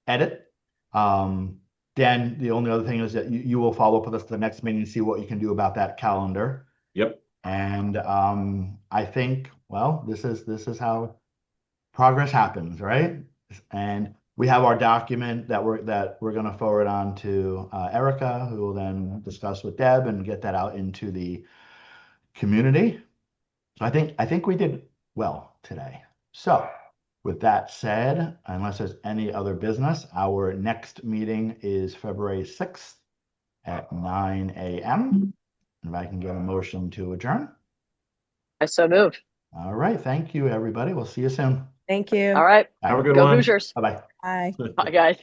edit. Dan, the only other thing is that you will follow up with us at the next meeting and see what you can do about that calendar. Yep. And I think, well, this is how progress happens, right? And we have our document that we're going to forward on to Erica, who will then discuss with Deb and get that out into the community. So I think we did well today. So with that said, unless there's any other business, our next meeting is February 6th at 9 a.m. If I can get a motion to adjourn. I so move. All right. Thank you, everybody. We'll see you soon. Thank you. All right. Have a good Go one. Hoosiers. Bye-bye. Bye. Bye, guys.